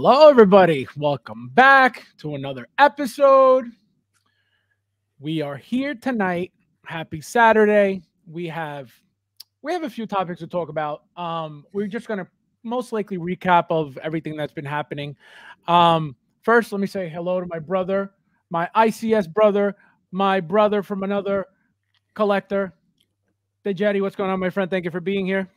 Hello, everybody. Welcome back to another episode. We are here tonight. Happy Saturday. We have a few topics to talk about. We're just gonna most likely recap of everything that's been happening. First, let me say hello to my brother, my ICS brother, my brother from another collector. Dejetti, what's going on, my friend? Thank you for being here.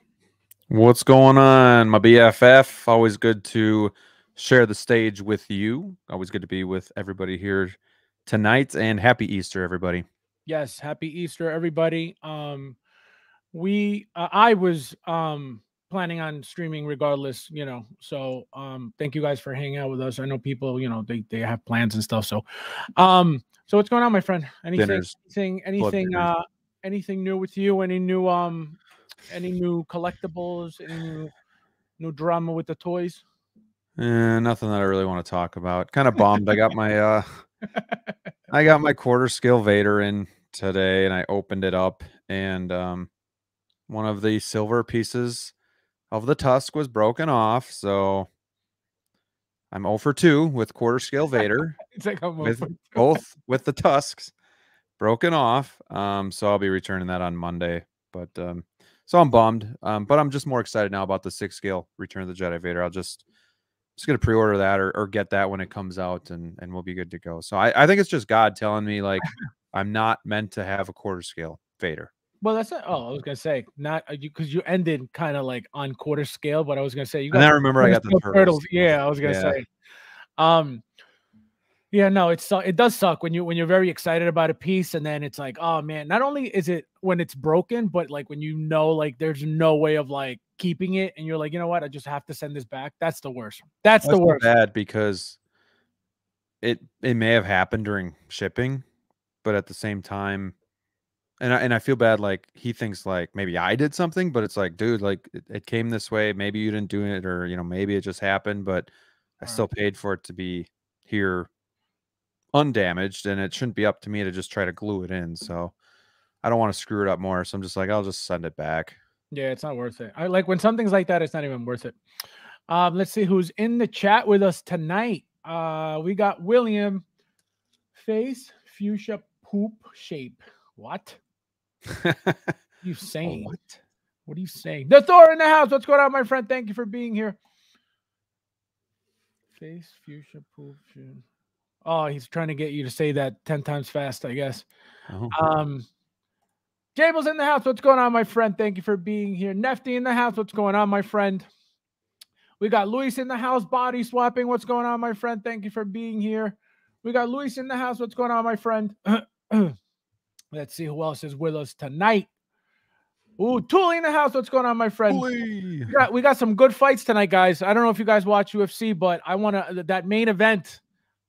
What's going on, my BFF? Always good to share the stage with you. Always good to be with everybody here tonight, and happy Easter, everybody. Yes, happy Easter, everybody. I was planning on streaming regardless, So thank you guys for hanging out with us. I know people, they have plans and stuff. So so what's going on, my friend? Anything new with you? Any new collectibles? Any new drama with the toys? Nothing that I really want to talk about. Kind of bummed. I got my quarter scale Vader in today, and I opened it up, and one of the silver pieces of the tusk was broken off, so I'm 0 for 2 with quarter scale Vader. It's like I'm with both with the tusks broken off. So I'll be returning that on Monday. But so I'm bummed. But I'm just more excited now about the 6 scale Return of the Jedi Vader. I'll just gonna pre-order that or get that when it comes out, and we'll be good to go. So I think it's just God telling me, like, I'm not meant to have a quarter scale Vader. Well, that's not. Oh, I was gonna say not you, because you ended kind of like on quarter scale, but I was gonna say you got. And I remember I got the turtles. Yeah, I was gonna say. Yeah, no, it does suck when you're very excited about a piece, and then it's like, oh man, not only is it when it's broken, but like when like there's no way of like keeping it, and you're like, you know what, I just have to send this back. That's the worst. That's the worst. Bad because it may have happened during shipping, but at the same time. And I feel bad, like, he thinks, like, maybe I did something, but it's like, dude, like, it came this way. Maybe you didn't do it, or, maybe it just happened, but I still paid for it to be here undamaged, and it shouldn't be up to me to just try to glue it in. So I don't want to screw it up more. So I'm just like, I'll just send it back. Yeah, it's not worth it. I like when something's like that, it's not even worth it. Let's see who's in the chat with us tonight. We got William. Face fuchsia poop shape. What? You saying? What are you saying? The Thor in the house. What's going on, my friend? Thank you for being here. Face fuchsia poop. Oh, he's trying to get you to say that 10 times fast, I guess. Jabel's in the house. What's going on, my friend? Thank you for being here. Nefty in the house. What's going on, my friend? We got Luis in the house. Body swapping. What's going on, my friend? Thank you for being here. We got Luis in the house. What's going on, my friend? Let's see who else is with us tonight. Ooh, Thule in the house. What's going on, my friend? We got some good fights tonight, guys. I don't know if you guys watch UFC, but I want to that main event.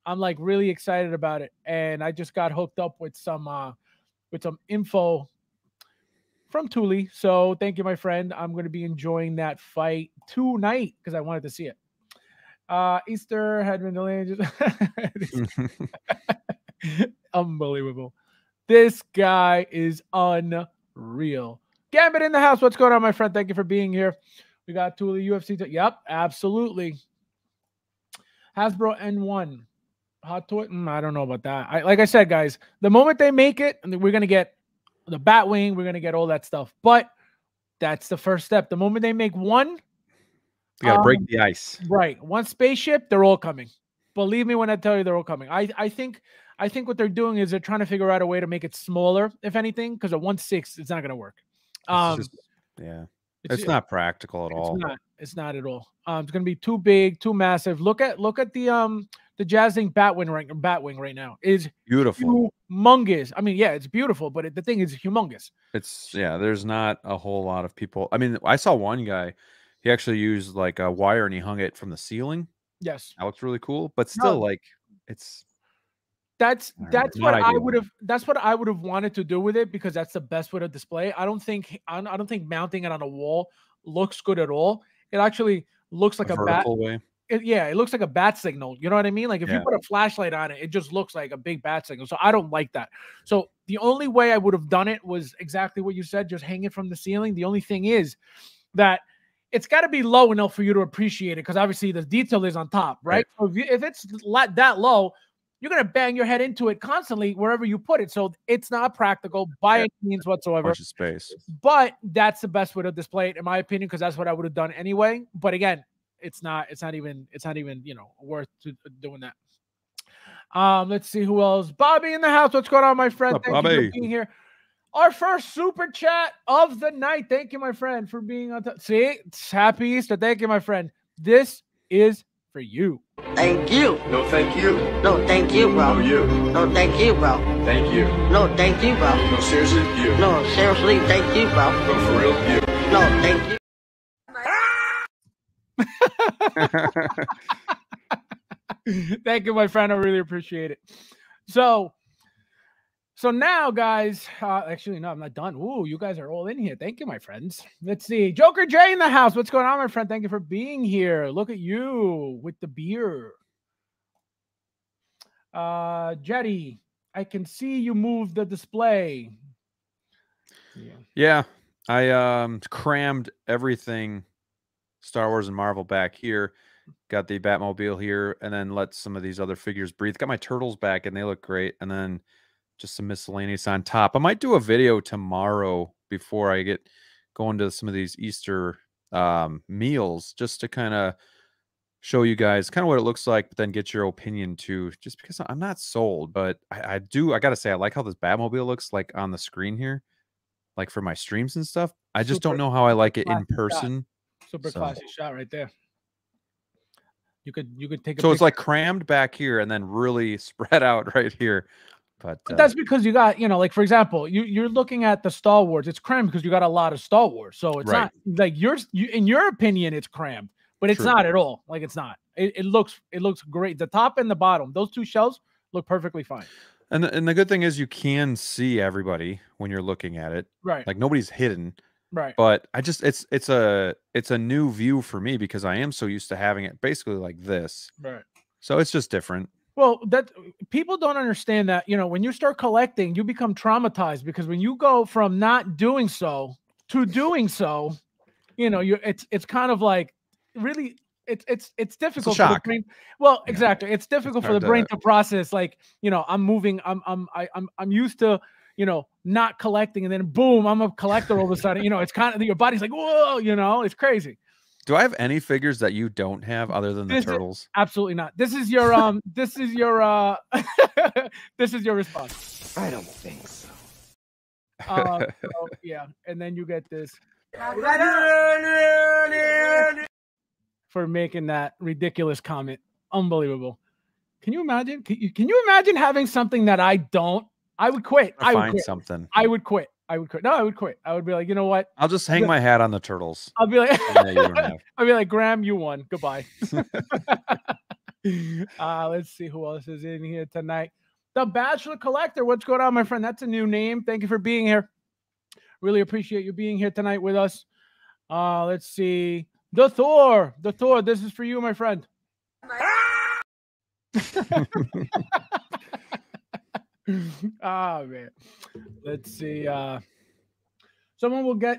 I'm like really excited about it, and I just got hooked up with some info from Thule. So thank you, my friend. I'm going to be enjoying that fight tonight because I wanted to see it. Easter had been delayed. Unbelievable. This guy is unreal. Gambit in the house. What's going on, my friend? Thank you for being here. We got Thule UFC. Yep, absolutely. Hasbro N1. Hot toy. I don't know about that. Like I said, guys, the moment they make it, we're going to get the Batwing. We're going to get all that stuff. But that's the first step. The moment they make one, you got to break the ice. Right. One spaceship, they're all coming. Believe me when I tell you they're all coming. I think what they're doing is they're trying to figure out a way to make it smaller, if anything, because at 1/6, it's not going to work. It's not practical at all. It's not at all. It's going to be too big, too massive. Look at the Jazzing Batwing right now is beautiful, humongous. I mean, yeah, it's beautiful, but the thing is humongous. There's not a whole lot of people. I mean, I saw one guy. He actually used like a wire and he hung it from the ceiling. Yes, that looks really cool, but still, that's what I would have wanted to do with it, because that's the best way to display. I don't think mounting it on a wall looks good at all. It actually looks like a bat. It looks like a bat signal. You know what I mean? Like if you put a flashlight on it, it just looks like a big bat signal. So I don't like that. So the only way I would have done it was exactly what you said, just hang it from the ceiling. The only thing is that it's got to be low enough for you to appreciate it, because obviously the detail is on top, right? So if it's that low, you're gonna bang your head into it constantly wherever you put it. So it's not practical by any means whatsoever. Bunch of space. But that's the best way to display it, in my opinion, because that's what I would have done anyway. But again, it's not even worth doing that. Let's see who else. Bobby in the house. What's going on, my friend? Thank you for being here. Our first super chat of the night. Thank you, my friend, for being on. See, it's happy Easter. Thank you, my friend. This is for you. Thank you. No, thank you. No, thank you, bro. No, you. No, thank you, bro. Thank you. No, thank you, bro. No, seriously, you. No, seriously, thank you, bro. No, for real, you. No, thank you. Thank you, my friend. I really appreciate it. So now, guys, actually, no, I'm not done. Ooh, you guys are all in here. Thank you, my friends. Let's see. Joker J in the house. What's going on, my friend? Thank you for being here. Look at you with the beer. Jetty, I can see you move the display. Yeah, I crammed everything Star Wars and Marvel back here. Got the Batmobile here, and then let some of these other figures breathe. Got my turtles back, and they look great. And then just some miscellaneous on top. I might do a video tomorrow before I get going to some of these Easter meals, just to kind of show you guys kind of what it looks like, but then get your opinion too, just because I'm not sold. But I got to say, I like how this Batmobile looks like on the screen here, like for my streams and stuff. I just don't know how I like it in person. Super classy shot right there. You could take a so it's like crammed back here and then really spread out right here. But that's because you got, like, for example, you're looking at the Star Wars. It's crammed because you got a lot of Star Wars. So it's not like in your opinion, it's crammed, but it's not at all. Like, it's not. It looks great. The top and the bottom, those two shells look perfectly fine. And the good thing is you can see everybody when you're looking at it. Right. Like, nobody's hidden. Right. But I just it's a new view for me because I am so used to having it basically like this. Right. So it's just different. Well, that people don't understand that, when you start collecting, you become traumatized, because when you go from not doing so to doing so, it's kind of like really it's difficult for the brain. Well, exactly. It's difficult for the brain to process, like, I'm moving, I'm used to, not collecting, and then boom, I'm a collector all of a sudden. It's kind of, your body's like, whoa, it's crazy. Do I have any figures that you don't have other than the turtles? Absolutely not. This is your this is your this is your response. I don't think so. So, yeah, and then you get this for making that ridiculous comment. Unbelievable. Can you imagine? Can you imagine having something that I don't? I would quit. I would quit. Something. I would quit. I would quit. No, I would quit. I would be like, you know what? I'll just hang my hat on the turtles. I'll be like, I'll be like, Graeme, you won. Goodbye. Let's see who else is in here tonight. The Bachelor Collector. What's going on, my friend? That's a new name. Thank you for being here. Really appreciate you being here tonight with us. Let's see. The Thor. The Thor. This is for you, my friend. Man, let's see. Someone will get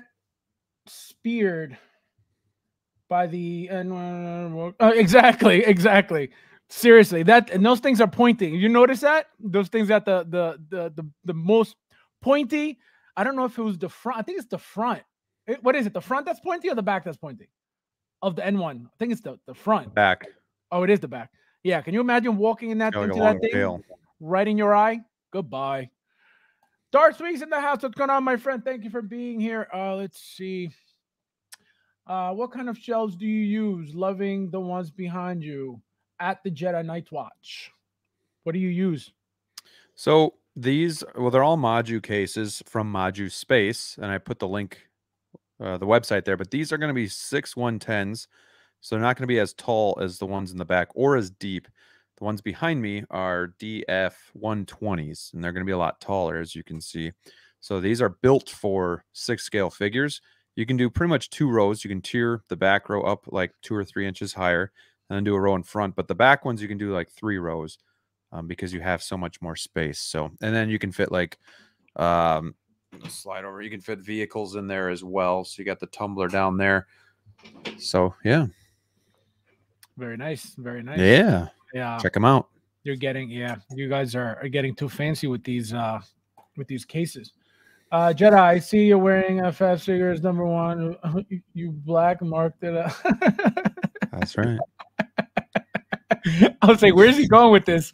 speared by the exactly. Seriously, and those things are pointing. You notice that those things at the most pointy. I don't know if it was the front. I think it's the front. What is it? The front that's pointy or the back that's pointy of the N1? I think it's the front. Back. Oh, it is the back. Yeah. Can you imagine walking in that into that thing right in your eye? Goodbye. Darth Sweets in the house. What's going on, my friend? Thank you for being here. Let's see. What kind of shells do you use? Loving the ones behind you at the Jedi Night Watch. What do you use? So these, they're all Maju cases from Maju Space, and I put the link, the website there. But these are going to be 6 110s, so they're not going to be as tall as the ones in the back or as deep. The ones behind me are DF 120s, and they're going to be a lot taller, as you can see. So these are built for 6 scale figures. You can do pretty much 2 rows. You can tier the back row up like 2 or 3 inches higher and then do a row in front. But the back ones, you can do like 3 rows because you have so much more space. So, and then you can fit like, slide over, you can fit vehicles in there as well. So you got the tumbler down there. So yeah, Very nice. Very nice. yeah. Yeah. Check them out. You're getting, yeah, you guys are getting too fancy with these cases. Jedi, I see you're wearing a FabsFigures #1. You black marked it up. That's right. I was like, where's he going with this?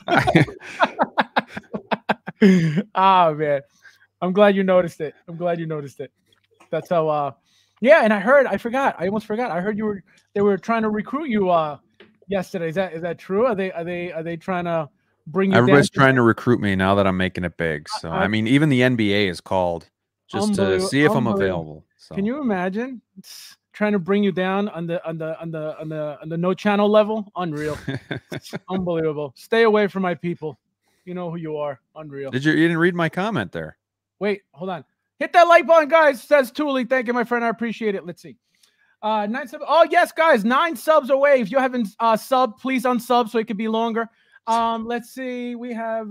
Ah, man. I'm glad you noticed it. I'm glad you noticed it. That's how yeah, and I forgot. I almost forgot. I heard they were trying to recruit you yesterday. Is that true? Are they trying to bring you Everybody's down? trying to recruit me now that I'm making it big. So I mean, even the NBA is called just to see if I'm available. So Can you imagine trying to bring you down on the no channel level? Unreal. Unbelievable. Stay away from my people. You know who you are. Unreal. You didn't read my comment there. Wait, hold on. Hit that like button, guys. Says Thule. Thank you, my friend. I appreciate it. Let's see. 9 subs. Oh, yes, guys. 9 subs away. If you haven't subbed, please unsub so it could be longer. Let's see. We have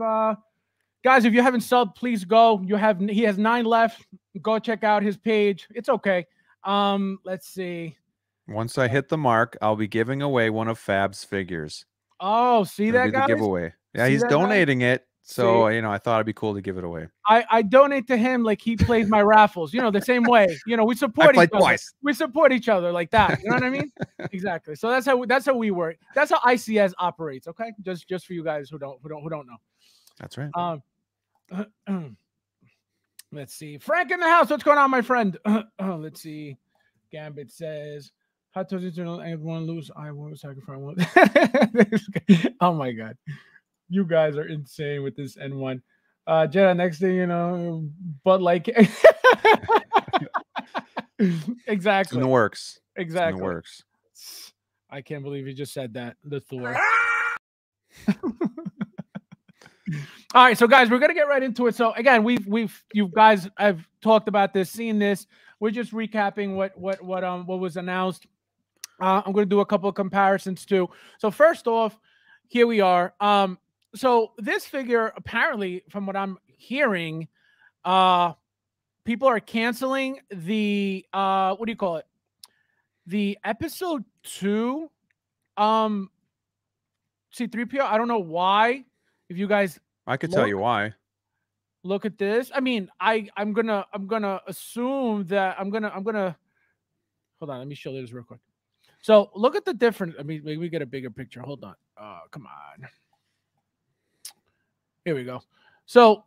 guys, if you haven't subbed, please go. He has 9 left. Go check out his page. It's okay. Let's see. Once I hit the mark, I'll be giving away one of Fab's figures. Oh, see that, guys? The giveaway. Yeah, See he's that, donating it. So, See? I thought it'd be cool to give it away. I donate to him like he plays my raffles, the same way. We support each other. Twice. We support each other like that. You know what I mean? Exactly. So that's how we work. That's how ICS operates. Okay, just for you guys who don't know. That's right. Let's see. Frank in the house. What's going on, my friend? Let's see. Gambit says, "Hot toast internal and one lose. I won't sacrifice one." Oh my god. You guys are insane with this N1. Jedi, next thing you know, but like exactly. It's in the works. Exactly. It's in the works. I can't believe you just said that. The Thor. All right, so guys, we're gonna get right into it. So again, you guys have talked about this, seen this. We're just recapping what was announced. I'm gonna do a couple of comparisons too. So first off, here we are. So this figure, apparently, from what I'm hearing, people are canceling the what do you call it? The episode 2 C3PO. I don't know why. If you guys I could tell you why. Look at this. I mean, I'm gonna assume that I'm gonna hold on, let me show this real quick. So look at the difference. I mean, maybe we get a bigger picture. Hold on. Come on. Here we go. So,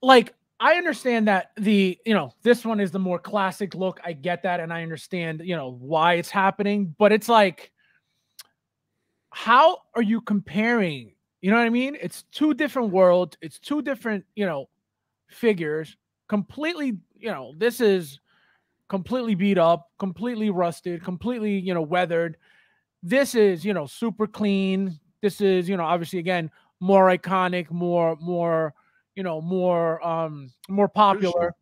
like, I understand that this one is the more classic look. I get that, and I understand, why it's happening. But it's like, how are you comparing? You know what I mean? It's 2 different worlds. It's 2 different, figures. Completely, this is completely beat up, completely rusted, completely, weathered. This is, super clean. This is, obviously, again, more iconic, more popular.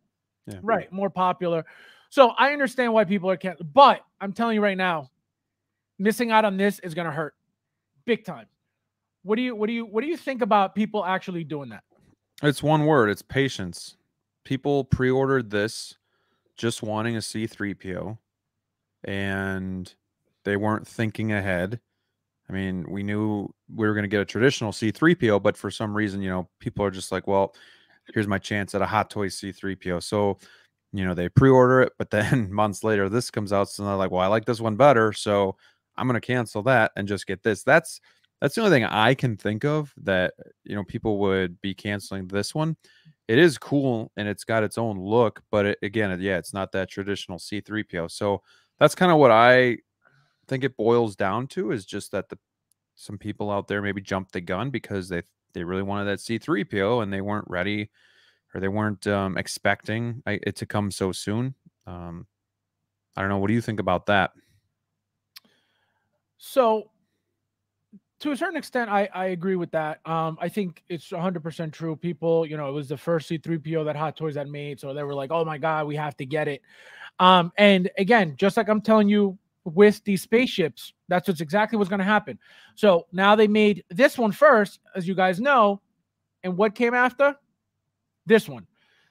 Yeah. Right, more popular. So I understand why people are canceling, but I'm telling you right now, missing out on this is gonna hurt big time. What do you think about people actually doing that? It's one word. It's patience. People pre-ordered this just wanting a C3PO, and they weren't thinking ahead. I mean, we knew we were going to get a traditional C3PO, but for some reason, people are just like, well, here's my chance at a Hot Toys C3PO. So, they pre-order it, but then months later, this comes out. So they're like, well, I like this one better. So I'm going to cancel that and just get this. That's the only thing I can think of that, people would be canceling this one. It is cool and it's got its own look, but it's not that traditional C3PO. So that's kind of what I think it boils down to, is just that some people out there maybe jumped the gun because they really wanted that C3PO and they weren't ready, or they weren't expecting it to come so soon. I don't know. What do you think about that? So to a certain extent, I agree with that. I think it's 100% true. People, it was the first C3PO that Hot Toys had made, so they were like, oh my God, we have to get it. And again, just like I'm telling you, with these spaceships, that's exactly what's going to happen. So now they made this one first, as you guys know, and what came after? This one.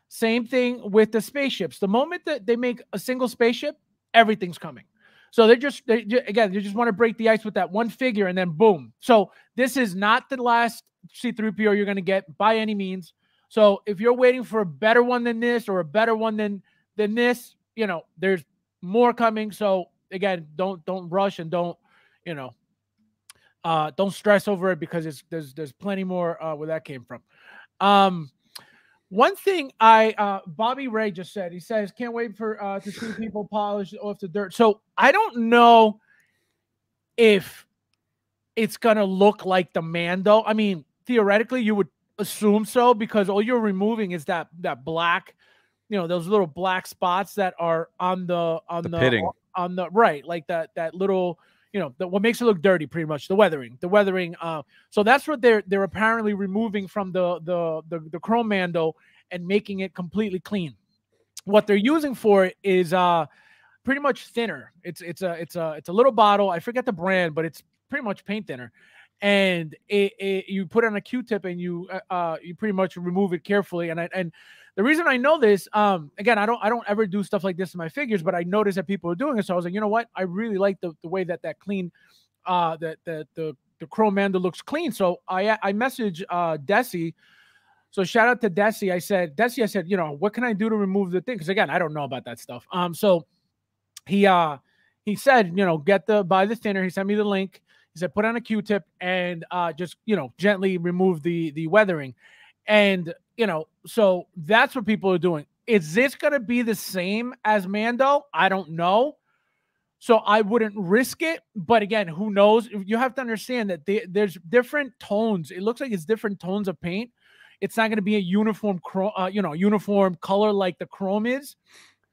Same thing with the spaceships. The moment that they make a single spaceship, everything's coming. So they just want to break the ice with that one figure, and then boom. So this is not the last C3PO you're going to get by any means. So if you're waiting for a better one than this or a better one than this, you know, there's more coming. So again, don't rush and don't stress over it, because there's plenty more where that came from. One thing Bobby Ray just said, he says, can't wait for to see people polish off the dirt. So I don't know if it's gonna look like the Mando. I mean, theoretically, you would assume so, because all you're removing is that black, those little black spots that are on the pitting. on the right, like that little, what makes it look dirty, pretty much the weathering. So that's what they're apparently removing from the Chrome Mando and making it completely clean. What they're using for it is pretty much thinner. It's a little bottle. I forget the brand, but it's pretty much paint thinner, and you put it on a Q-tip and you pretty much remove it carefully. And the reason I know this, again, I don't ever do stuff like this in my figures, but I noticed that people are doing it. So I was like, you know what? I really like the way that clean, the Chrome Mando looks clean. So I messaged Desi. So shout out to Desi. I said, what can I do to remove the thing? Because again, I don't know about that stuff. So he said, buy the thinner. He sent me the link. He said, put on a Q-tip and just, gently remove the weathering. And, so that's what people are doing. Is this going to be the same as Mando? I don't know. So I wouldn't risk it. But again, who knows? You have to understand that there's different tones. It looks like it's different tones of paint. It's not going to be a uniform, uniform color like the Chrome is.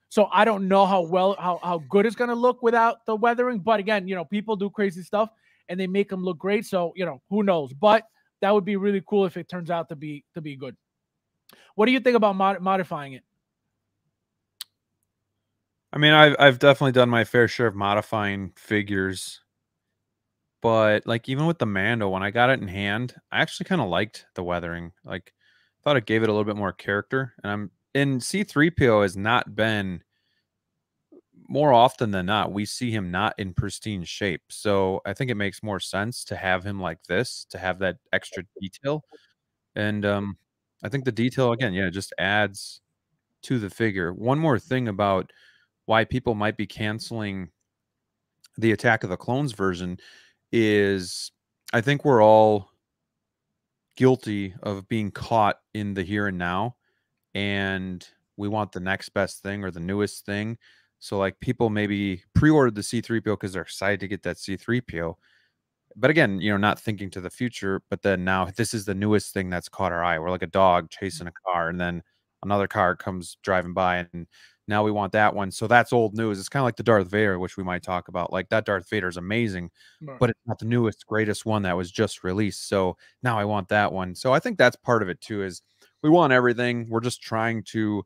So I don't know how good it's going to look without the weathering. But again, people do crazy stuff and they make them look great. So, who knows? But that would be really cool if it turns out to be good. What do you think about modifying it? I mean, I've definitely done my fair share of modifying figures, but like even with the Mando, when I got it in hand, I actually kind of liked the weathering. Like, thought it gave it a little bit more character. And C3PO has not been, more often than not, we see him not in pristine shape. So I think it makes more sense to have him like this, to have that extra detail. And I think the detail, again, yeah, just adds to the figure. One more thing about why people might be canceling the Attack of the Clones version is I think we're all guilty of being caught in the here and now, and we want the next best thing or the newest thing. So like people maybe pre-ordered the C3PO because they're excited to get that C3PO. But again, not thinking to the future, but then now this is the newest thing that's caught our eye. We're like a dog chasing a car, and then another car comes driving by, and now we want that one. So that's old news. It's kind of like the Darth Vader, which we might talk about. Like that Darth Vader is amazing, but it's not the newest, greatest one that was just released. So now I want that one. So I think that's part of it too, is we want everything. We're just trying to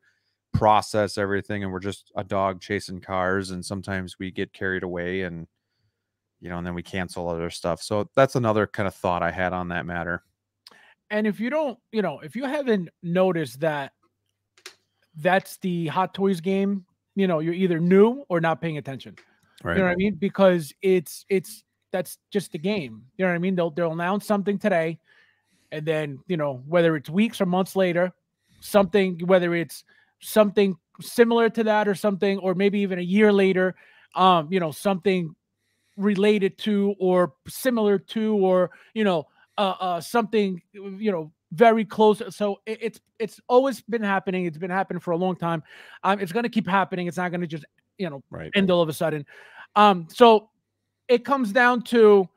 process everything, and we're just a dog chasing cars, and sometimes we get carried away and and then we cancel other stuff. So that's another kind of thought I had on that matter. And if you don't, if you haven't noticed that that's the Hot Toys game, you're either new or not paying attention. Right. You know what I mean? Because that's just the game. You know what I mean? They'll announce something today, and then, whether it's weeks or months later, whether it's something similar to that or something, or maybe even a year later, something related to or similar to, or something very close. So it's always been happening. It's been happening for a long time. It's going to keep happening. It's not going to just end all of a sudden. So it comes down to,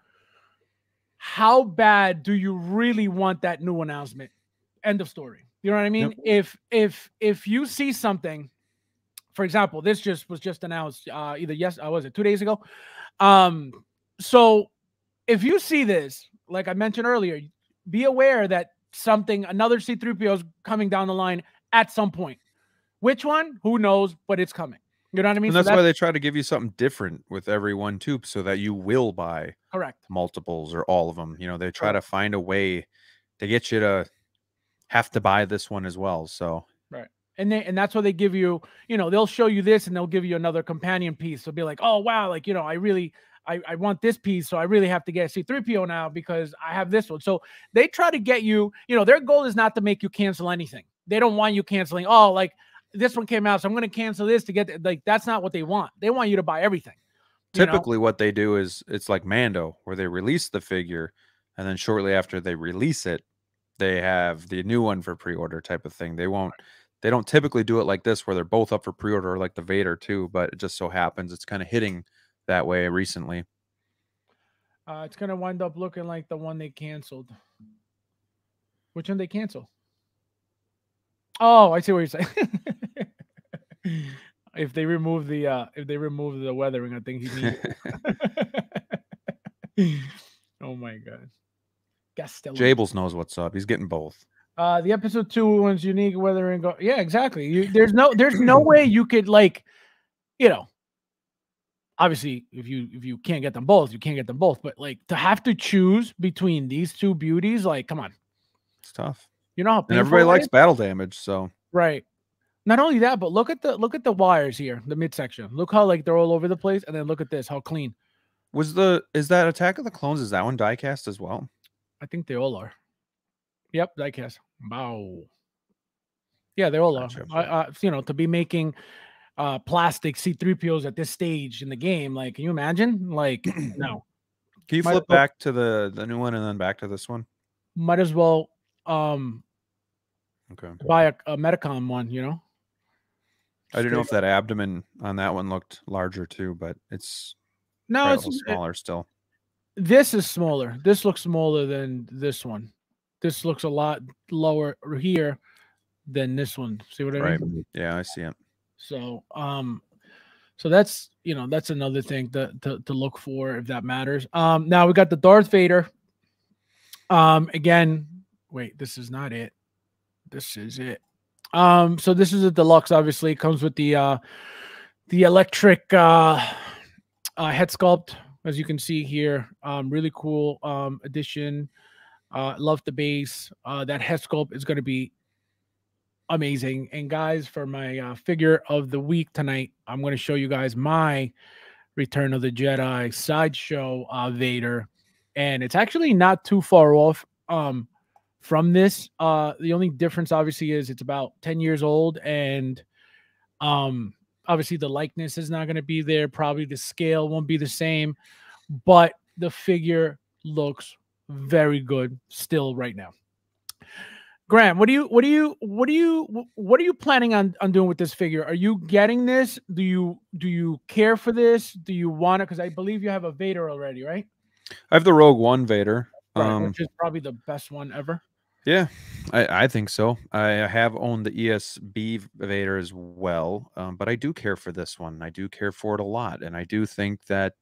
how bad do you really want that new announcement? End of story. You know what I mean? Yep. If you see something, for example, this was just announced was it 2 days ago? So if you see this, like I mentioned earlier, be aware that another C3PO is coming down the line at some point. Which one? Who knows? But it's coming. You know what I mean? And that's why they try to give you something different with every one too, so that you will buy multiples or all of them. They try to find a way to get you to have to buy this one as well. So right. And that's why they give you, they'll show you this and they'll give you another companion piece. They'll be like, oh wow, like I want this piece, so I really have to get C3PO now because I have this one. So they try to get you, their goal is not to make you cancel anything. They don't want you canceling, oh, like this one came out, so I'm going to cancel this to get, like, that's not what they want. They want you to buy everything. Typically what they do is it's like Mando, where they release the figure and then shortly after they release it, they have the new one for pre-order type of thing. They don't typically do it like this where they're both up for pre-order, like the Vader too, but it just so happens it's kind of hitting that way recently. It's going to wind up looking like the one they canceled. Which one they cancel? Oh, I see what you're saying. If they remove the weathering, I think he needs it. Oh my god. Jables knows what's up. He's getting both. The episode 2 one's unique weathering. Yeah, exactly. There's no way you could, like, obviously if you can't get them both, you can't get them both. But like to have to choose between these two beauties, like, come on. It's tough. You know how and everybody likes battle damage, so right. Not only that, but look at the wires here, the midsection. Look how like they're all over the place, and then look at this, how clean. Is that Attack of the Clones? Is that one die-cast as well? I think they all are. Yep, die-cast. Wow. Yeah, they all are. To be making plastic C3POs at this stage in the game, like, can you imagine? Like, no. Can you flip back to the new one and then back to this one? Might as well okay, buy a Metacon one, I didn't know if that abdomen on that one looked larger too, but it's no, it's smaller still. This is smaller. This looks smaller than this one. This looks a lot lower here than this one. See what I mean? Yeah, I see it. So so that's that's another thing to look for if that matters. Now we got the Darth Vader. Again, wait, this is not it. This is it. So this is a deluxe, obviously. It comes with the electric head sculpt, as you can see here. Really cool addition. Love the base. That head sculpt is going to be amazing. And guys, for my figure of the week tonight, I'm going to show you guys my Return of the Jedi sideshow Vader, and it's actually not too far off from this. The only difference obviously is it's about 10 years old, and obviously the likeness is not going to be there. Probably the scale won't be the same, but the figure looks very good still right now. Graeme, what are you planning on doing with this figure? Are you getting this? Do you care for this? Do you want it? Because I believe you have a Vader already, right? I have the Rogue One Vader, which is probably the best one ever. Yeah, I think so. I have owned the ESB Vader as well, but I do care for this one. I do care for it a lot, and I do think that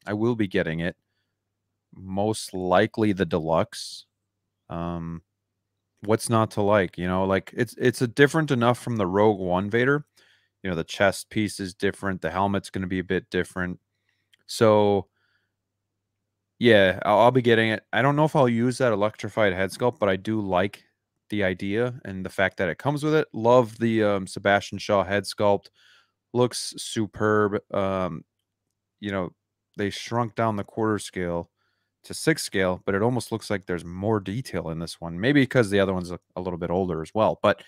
I will be getting it. Most likely the deluxe. What's not to like? Like it's a different enough from the Rogue One Vader. The chest piece is different. The helmet's going to be a bit different. So yeah, I'll be getting it. I don't know if I'll use that electrified head sculpt, but I do like the idea and the fact that it comes with it. Love the Sebastian Shaw head sculpt. Looks superb. They shrunk down the quarter scale to 6 scale, but it almost looks like there's more detail in this one. Maybe because the other one's a little bit older as well. But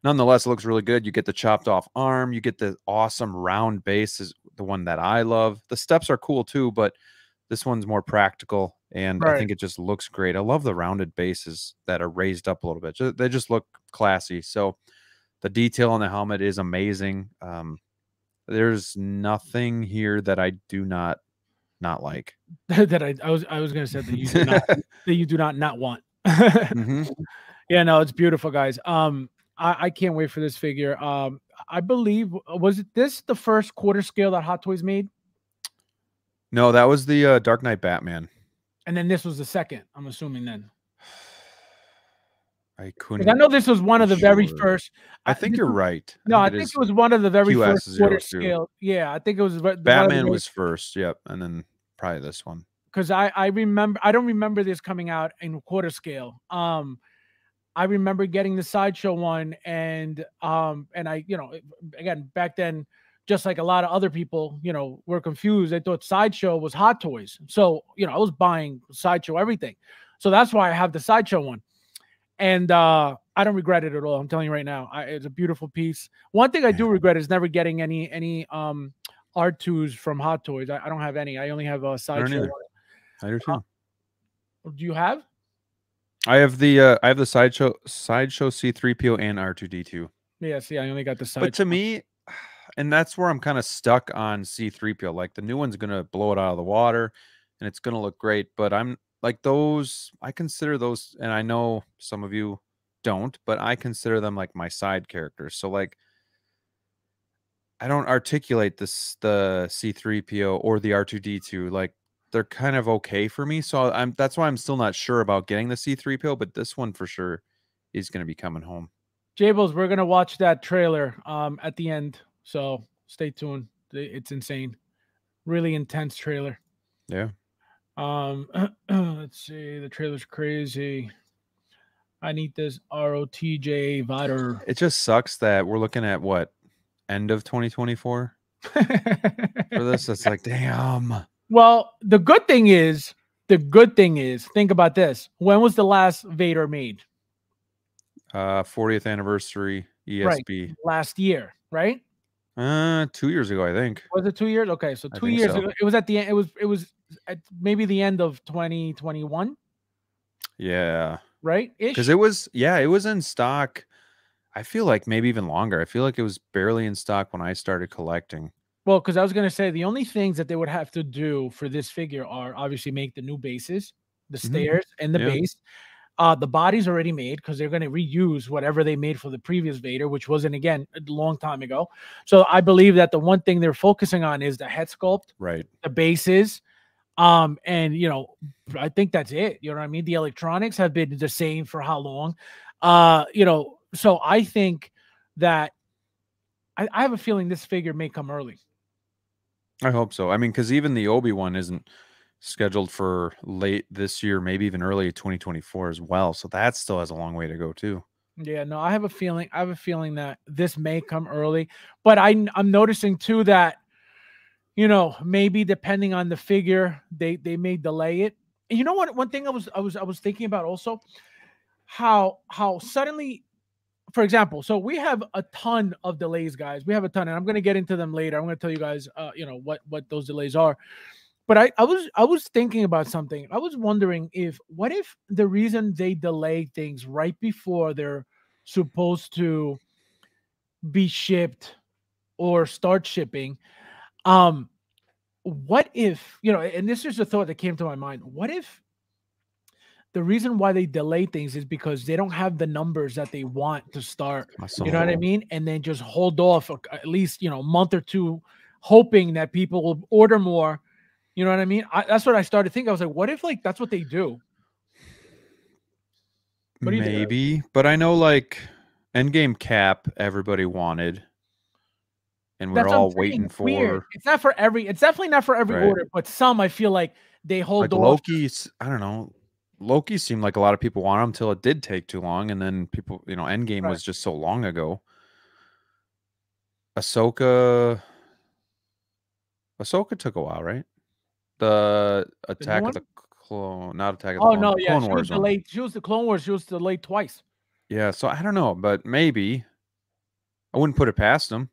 nonetheless, it looks really good. You get the chopped off arm. You get the awesome round base, is the one that I love. The steps are cool too, but this one's more practical, and I think it just looks great. I love the rounded bases that are raised up a little bit. They just look classy. So the detail on the helmet is amazing. There's nothing here that I do not like. That I was going to say that you do not that you do not want. Yeah, no, it's beautiful, guys. I can't wait for this figure. I believe, was this the first quarter scale that Hot Toys made? No, that was the Dark Knight Batman. And then this was the second, I'm assuming then. I couldn't. I know this was one of the very first. I think you're right. I think it was one of the very first quarter scale. Yeah, I think it was. Batman was first. Yep, and then probably this one. Because I remember, I don't remember this coming out in quarter scale. I remember getting the Sideshow one, and I, again, back then, just like a lot of other people, were confused. They thought Sideshow was Hot Toys. So, I was buying Sideshow everything. So that's why I have the Sideshow one. And I don't regret it at all. I'm telling you right now. It's a beautiful piece. One thing I do regret is never getting any R2s from Hot Toys. I don't have any. I only have a Sideshow. I do too. Do you have? I have the sideshow C3PO and R2D2. Yeah, see, I only got the Sideshow. But to me, and that's where I'm kind of stuck on C3PO. Like the new one's gonna blow it out of the water, and it's gonna look great. But I'm like those. I consider those, and I know some of you don't, but I consider them like my side characters. So like, I don't articulate the C3PO or the R2D2 like. They're kind of okay for me, so that's why I'm still not sure about getting the C3PO, but this one for sure is going to be coming home. Jables, we're gonna watch that trailer at the end, so stay tuned. It's insane, really intense trailer. Yeah. Let's see, the trailer's crazy. I need this ROTJ Vader. It just sucks that we're looking at what, end of 2024 for this. It's like, damn. Well, the good thing is, think about this. When was the last Vader made? 40th anniversary ESB. Right. Last year, right? 2 years ago, I think. Was it 2 years? Okay, so 2 years ago. It was at the end. It was at maybe the end of 2021. Yeah. Right? Because it was in stock. I feel like maybe even longer. I feel like it was barely in stock when I started collecting. Well, because I was going to say the only things that they would have to do for this figure are obviously make the new bases, the stairs and the base. The body's already made because they're going to reuse whatever they made for the previous Vader, which wasn't, again, a long time ago. So I believe that the one thing they're focusing on is the head sculpt, right? The bases. And, I think that's it. You know what I mean? The electronics have been the same for how long? So I think that I have a feeling this figure may come early. I hope so. I mean, because even the Obi-Wan isn't scheduled for late this year, maybe even early 2024 as well. So that still has a long way to go too. Yeah, no, I have a feeling that this may come early, but I'm noticing too that, maybe depending on the figure, they may delay it. And you know what? One thing I was thinking about also, how suddenly, for example, so we have a ton of delays, guys. We have a ton, and I'm going to get into them later. I'm going to tell you guys, what those delays are. But I was thinking about something. I was wondering what if the reason they delay things right before they're supposed to be shipped or start shipping, what if, and this is a thought that came to my mind. What if the reason why they delay things is because they don't have the numbers that they want to start, you know what I mean? And then just hold off at least, a month or two, hoping that people will order more. You know what I mean? That's what I started thinking. I was like, what if that's what they do? What do you Maybe, but I know Endgame Cap everybody wanted. And we're all waiting for. Weird. It's definitely not for every order, but some I feel like they hold off. Loki's, I don't know. Loki seemed like a lot of people want him until it did take too long, and then people, Endgame was just so long ago. Ahsoka took a while, right? The Attack of the Clone, not Attack of the Clone. Oh no, yeah, Clone Wars. She was the Clone Wars. She was delayed twice. Yeah, so I don't know, but maybe I wouldn't put it past them.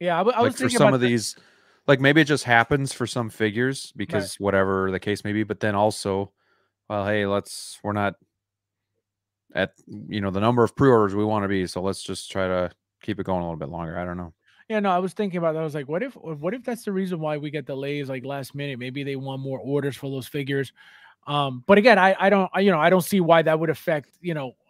Yeah, I was thinking for some of these, maybe it just happens for some figures because whatever the case may be. But then also, well, hey, we're not at the number of pre-orders we want to be, so let's just try to keep it going a little bit longer. I don't know. Yeah, no, I was thinking about that. I was like, what if that's the reason why we get delays last minute? Maybe they want more orders for those figures. But again, I don't see why that would affect,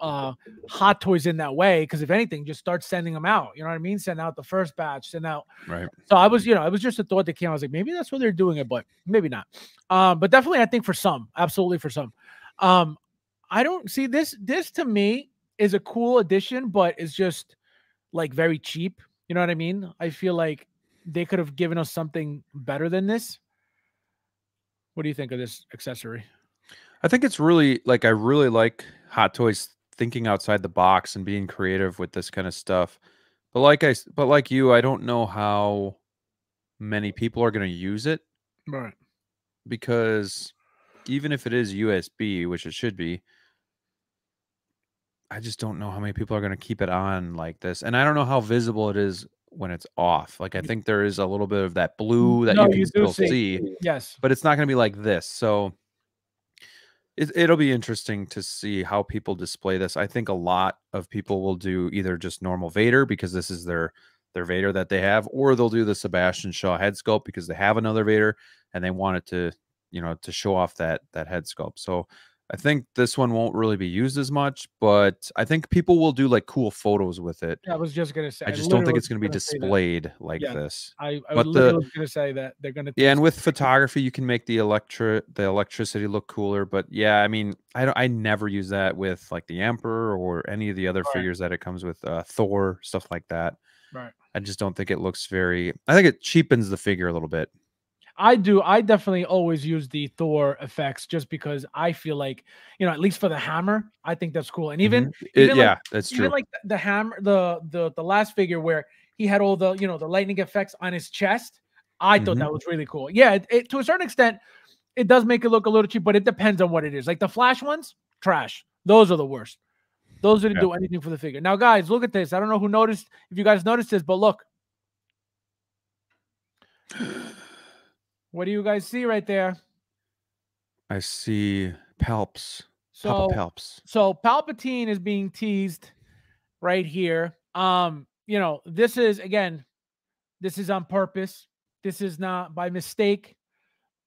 Hot Toys in that way. Because if anything, just start sending them out. You know what I mean? Send out the first batch, send out. Right. So I was, it was just a thought that came. I was like, maybe that's why they're doing it, but maybe not. But definitely, I think for some, absolutely for some. I don't see this to me is a cool addition, but it's just very cheap. You know what I mean? I feel like they could have given us something better than this. What do you think of this accessory? I think it's really I really like Hot Toys thinking outside the box and being creative with this kind of stuff. But like you, I don't know how many people are going to use it, Right. because even if it is USB, which it should be, I just don't know how many people are going to keep it on like this. And I don't know how visible it is when it's off. Like, I think there is a little bit of that blue that No, you can you do still see, Yes. but it's not going to be like this. So it'll be interesting to see how people display this. I think a lot of people will do either just normal Vader because this is their Vader that they have, or they'll do the Sebastian Shaw head sculpt because they have another Vader and they want it to, to show off that head sculpt. So I think this one won't really be used as much, but I think people will do like cool photos with it. I was just gonna say. I just don't think it's going to be gonna say that. displayed like Yes. this. I But literally was gonna say that they're gonna. Yeah, and with photography, you can make the electricity look cooler. But yeah, I mean, I never use that with like the Emperor or any of the other Right. figures that it comes with, Thor, stuff like that. Right. I just don't think it looks very. I think it cheapens the figure a little bit. I do. I definitely always use the Thor effects just because I feel like, at least for the hammer, I think that's cool. And even, yeah, that's true. even like the hammer, the last figure where he had all the, the lightning effects on his chest, I thought that was really cool. Yeah, it to a certain extent, it does make it look a little cheap, but it depends on what it is. Like the Flash ones, trash. Those are the worst. Those didn't do anything for the figure. Now, guys, look at this. I don't know who noticed, if you guys noticed this, but look. What do you guys see right there? I see Palps. So, Papa Palps. So Palpatine is being teased right here. This is on purpose. This is not by mistake.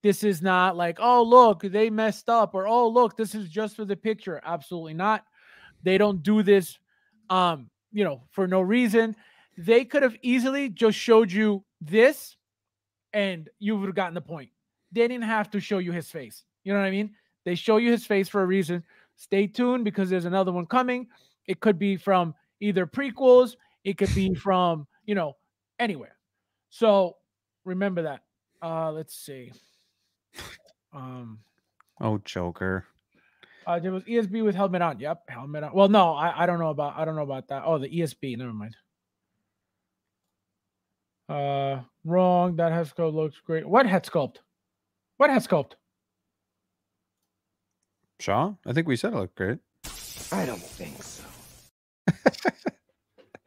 This is not like, oh, look, they messed up, or oh, look, this is just for the picture. Absolutely not. They don't do this for no reason. They could have easily just showed you this and you would have gotten the point. They didn't have to show you his face. You know what I mean? They show you his face for a reason. Stay tuned because there's another one coming. It could be from either prequels. It could be from, anywhere. So remember that. Let's see. Oh, Joker. There was ESB with helmet on. Yep, helmet on. Well, no, I don't know about that. Oh, the ESB. Never mind. Wrong. That head sculpt looks great. What head sculpt? What head sculpt? Shaw? I think we said it looked great. I don't think so.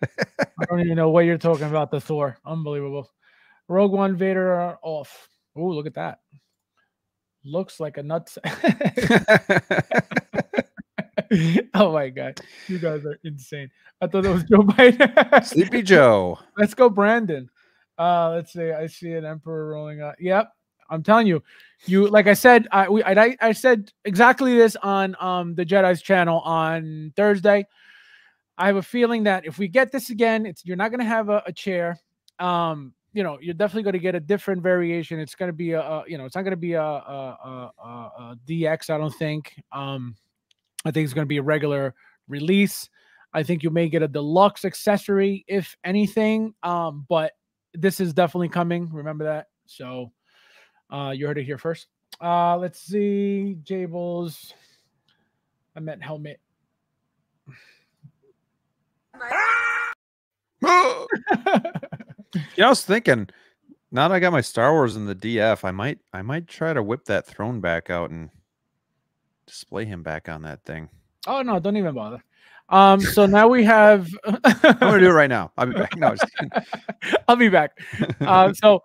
I don't even know what you're talking about. The Thor. Unbelievable. Rogue One Vader are off. Oh, look at that. Looks like a nuts. Oh my god, you guys are insane. I thought that was Joe Biden. Sleepy Joe. Let's go, Brandon. Let's see. I see an Emperor rolling out. Yep, I'm telling you. Like I said, I said exactly this on the Jedi's channel on Thursday. I have a feeling that if we get this again, you're not going to have a chair. You're definitely going to get a different variation. It's going to be it's not going to be a DX. I don't think. I think it's going to be a regular release. I think you may get a deluxe accessory, if anything. But this is definitely coming. Remember that. So you heard it here first. Let's see. Jables. I meant helmet. I was thinking, now that I got my Star Wars in the DF, I might try to whip that throne back out and display him back on that thing. Oh no, don't even bother. So now we have I'm gonna do it right now. I'll be back. No, just kidding. I'll be back. So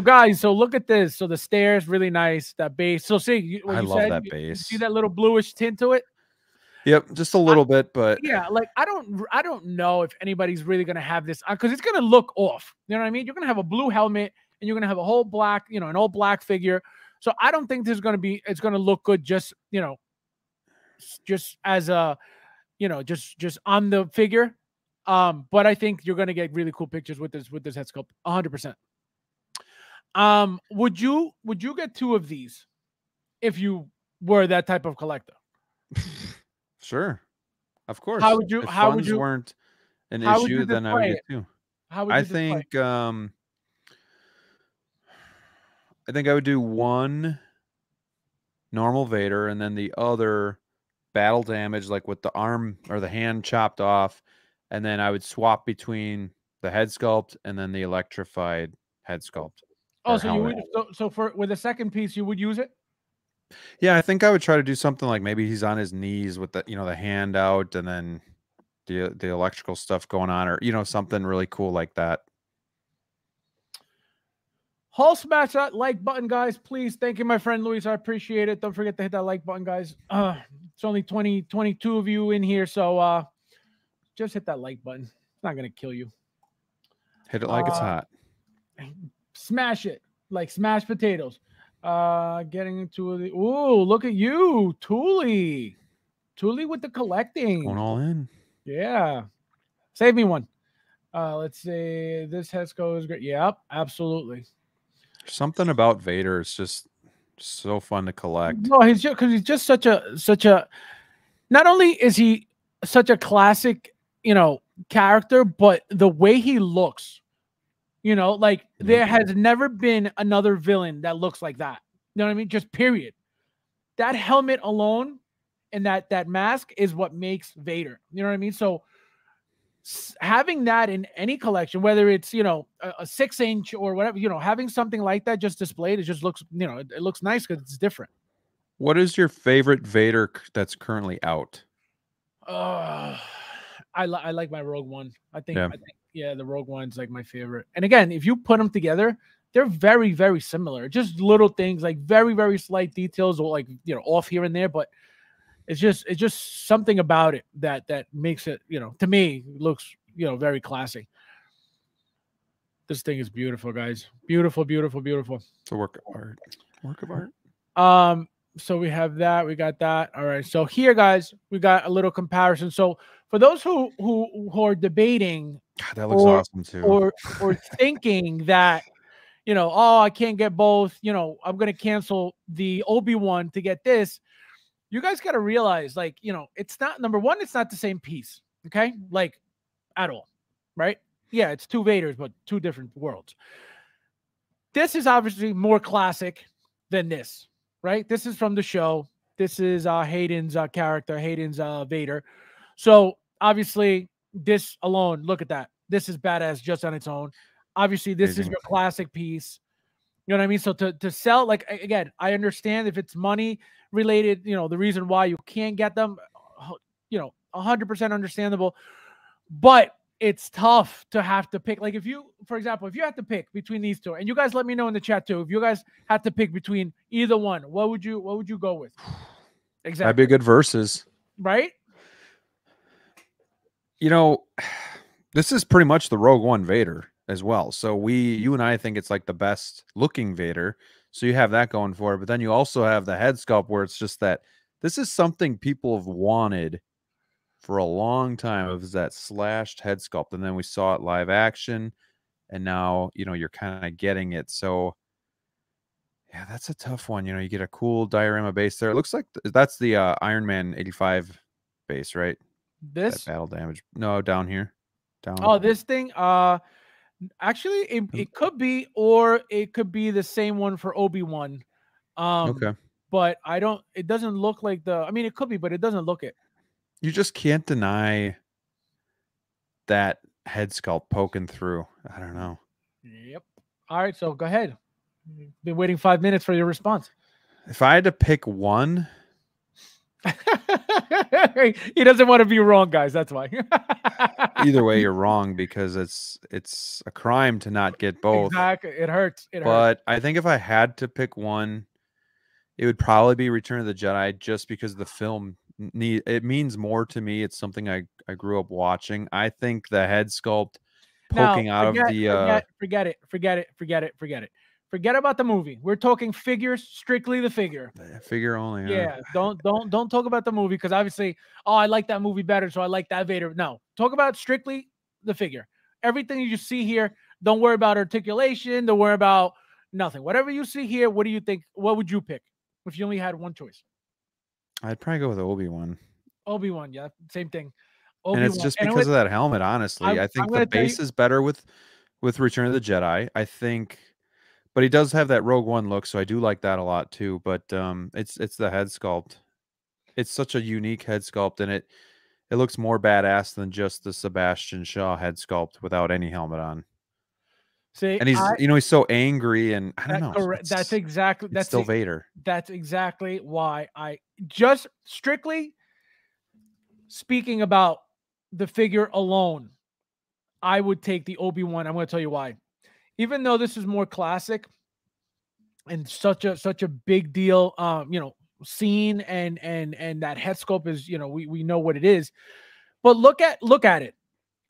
guys, so look at this. So the stairs, really nice. That base. So see, I love that base. You see that little bluish tint to it? Yep, just a little bit, but yeah, like I don't know if anybody's really gonna have this because it's gonna look off. You know what I mean? You're gonna have a blue helmet and you're gonna have a whole black, an all black figure. So I don't think it's gonna look good just as a just on the figure. But I think you're gonna get really cool pictures with this head sculpt, 100%. Would you get two of these if you were that type of collector? Sure, of course. How would you? If How would funds you? weren't an how would issue, you then I would display get it? two. How would you I display it? think I would do one normal Vader and then the other battle damage, like with the arm or the hand chopped off, and then I would swap between the head sculpt and then the electrified head sculpt. Oh, or so you helmet. would so for with the second piece you would use it? Yeah, I think I would try to do something like maybe he's on his knees with the the hand out, and then the electrical stuff going on, or something really cool like that. Hull smash that like button, guys, please. Thank you, my friend Luis. I appreciate it. Don't forget to hit that like button, guys. It's only 22 of you in here, so just hit that like button. It's not gonna kill you. Hit it like it's hot. Smash it like smashed potatoes. Getting into the look at you, Thule with the collecting. Going all in. Yeah, save me one. Let's see. This Hesco is great. Yep, absolutely. Something about Vader is just so fun to collect. No, he's just such a. Not only is he such a classic, character, but the way he looks. Like there has never been another villain that looks like that. You know what I mean? Just period. That helmet alone and that mask is what makes Vader. You know what I mean? So having that in any collection, whether it's a 6-inch or whatever, having something like that just displayed, it just looks it looks nice because it's different. What is your favorite Vader that's currently out? I like my Rogue One. I think Yeah. The Rogue One's like my favorite. And again, if you put them together, they're very, very similar. Just little things, like very, very slight details, or like off here and there, but it's just something about it that makes it, to me, looks very classy. This thing is beautiful, guys. Beautiful, beautiful, beautiful. It's a work of art. Work of art. So we have that. We got that. All right. So here, guys, we got a little comparison. So for those who are debating, God, that looks awesome too, or thinking that I can't get both. I'm gonna cancel the Obi-Wan to get this. You guys got to realize, like, it's not, number one, it's not the same piece. Okay, like at all, right? Yeah, it's two Vaders, but two different worlds. This is obviously more classic than this. Right? This is from the show. This is Hayden's character, Hayden's Vader. So obviously, this alone, look at that. This is badass just on its own. Obviously, this is your classic piece. You know what I mean? So to sell, like, again, I understand if it's money related, the reason why you can't get them, 100% understandable. But it's tough to have to pick. Like, for example, if you have to pick between these two, and you guys let me know in the chat too, if you guys had to pick between either one, what would you go with? Exactly. That'd be a good versus. Right? This is pretty much the Rogue One Vader as well. So you and I think it's like the best looking Vader. So you have that going for it. But then you also have the head sculpt where it's just that this is something people have wanted for a long time, of that slashed head sculpt, and then we saw it live action, and now you're kind of getting it. So yeah, that's a tough one. You get a cool diorama base there. It looks like that's the Iron Man 85 base, right? This that battle damage. No, down here. Down. Oh, this thing. Actually, it could be, or it could be the same one for Obi-Wan. Okay. But it doesn't look like it could be, but it doesn't look it. You just can't deny that head sculpt poking through. I don't know. Yep. All right, so go ahead. Been waiting 5 minutes for your response. If I had to pick one, he doesn't want to be wrong, guys. That's why. Either way, you're wrong, because it's a crime to not get both. Exactly. It hurts. But I think if I had to pick one, it would probably be Return of the Jedi, just because the film it means more to me. It's something I grew up watching. I think the head sculpt poking out of the forget it. Forget about the movie. We're talking figures, strictly the figure. Figure only. Yeah. Don't talk about the movie, because obviously, I like that movie better, so I like that Vader. No, talk about strictly the figure. Everything you see here, don't worry about articulation. Don't worry about nothing. Whatever you see here, what do you think? What would you pick if you only had one choice? I'd probably go with Obi-Wan. Obi-Wan, yeah, same thing. And it's just because of that helmet, honestly. I think the base is better with Return of the Jedi. I think, but he does have that Rogue One look, so I do like that a lot too. But it's the head sculpt. it's such a unique head sculpt, and it looks more badass than just the Sebastian Shaw head sculpt without any helmet on. See, And he's he's so angry, and I don't know. Correct. That's exactly it's still Vader. That's exactly why I just strictly speaking about the figure alone, I would take the Obi-Wan. I'm going to tell you why. Even though this is more classic and such a big deal, scene and that head sculpt is, we know what it is. But look at it.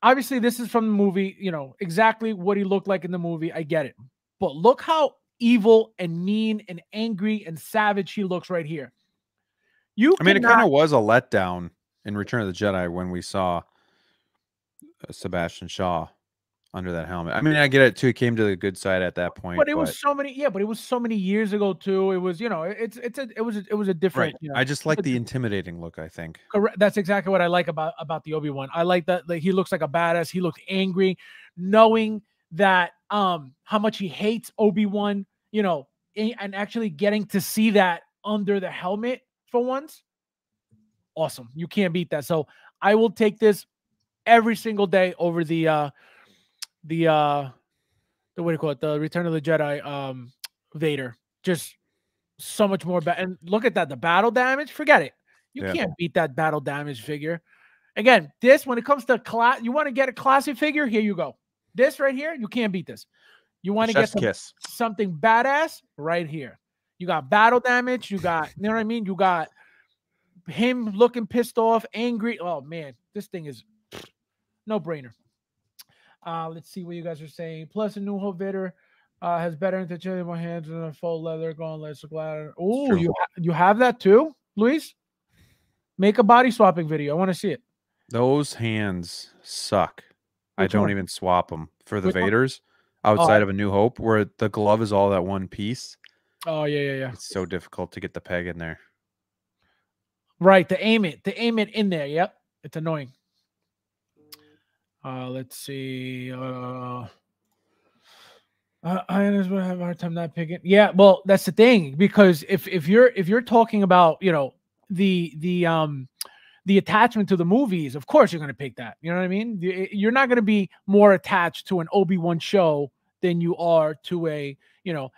Obviously, this is from the movie, exactly what he looked like in the movie. I get it. But look how evil and mean and angry and savage he looks right here. It kind of was a letdown in Return of the Jedi when we saw Sebastian Shaw under that helmet. I mean, I get it too. He came to the good side at that point. But it was so many, but it was so many years ago too. It was, it was a different. Right. I just like the intimidating look, I think. Correct. That's exactly what I like about the Obi-Wan. I like that he looks like a badass. He looked angry, knowing that how much he hates Obi-Wan, and actually getting to see that under the helmet for once. Awesome. You can't beat that. So I will take this every single day over the what do you call it? The Return of the Jedi Vader. Just so much more and look at that. The battle damage, forget it. You can't beat that battle damage figure. Again, this when it comes to class, you want to get a classic figure, here you go. This right here, you can't beat this. You want to get something badass right here. You got battle damage, you got, you know what I mean? You got him looking pissed off, angry. Oh man, this thing is no brainer. Let's see what you guys are saying. Plus, a New Hope Vader has better interchangeable hands than a faux leather gauntlets. Oh, you have that too, Luis? Make a body swapping video. I want to see it. Those hands suck. Which I don't one? even swap them for the Which one? Vaders outside of A New Hope, where the glove is all that one piece. Oh yeah. It's so difficult to get the peg in there. Right, to aim it in there. Yep, it's annoying. Let's see. I have a hard time not picking. Yeah, well, that's the thing, because if you're talking about the attachment to the movies, of course you're going to pick that. You know what I mean? You're not going to be more attached to an Obi-Wan show than you are to a,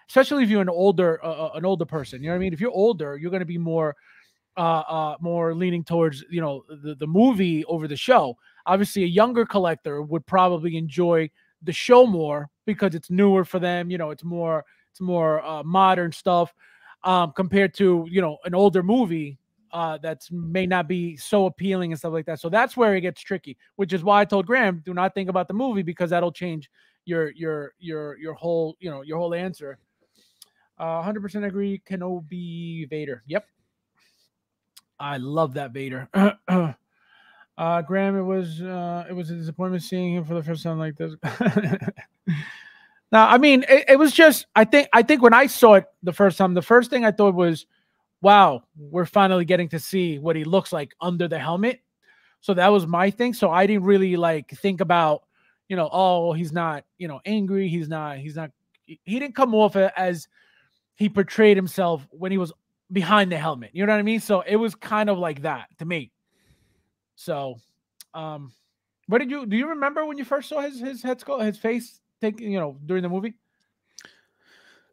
especially if you're an older person. You know what I mean? If you're older, you're going to be more leaning towards the movie over the show. Obviously, a younger collector would probably enjoy the show more because it's newer for them. It's more modern stuff compared to an older movie that's may not be so appealing and stuff like that. So that's where it gets tricky, which is why I told Graeme, do not think about the movie, because that'll change your whole your whole answer. 100% agree. Kenobi Vader. Yep. I love that Vader. Graeme, it was a disappointment seeing him for the first time like this. Now, I mean, it was just, I think when I saw it the first time, the first thing I thought was, wow, we're finally getting to see what he looks like under the helmet. So that was my thing. So I didn't really think about, oh, he's not, angry. He didn't come off as he portrayed himself when he was behind the helmet. You know what I mean? So it was kind of like that to me. So, do you remember when you first saw his head sculpt, his face during the movie?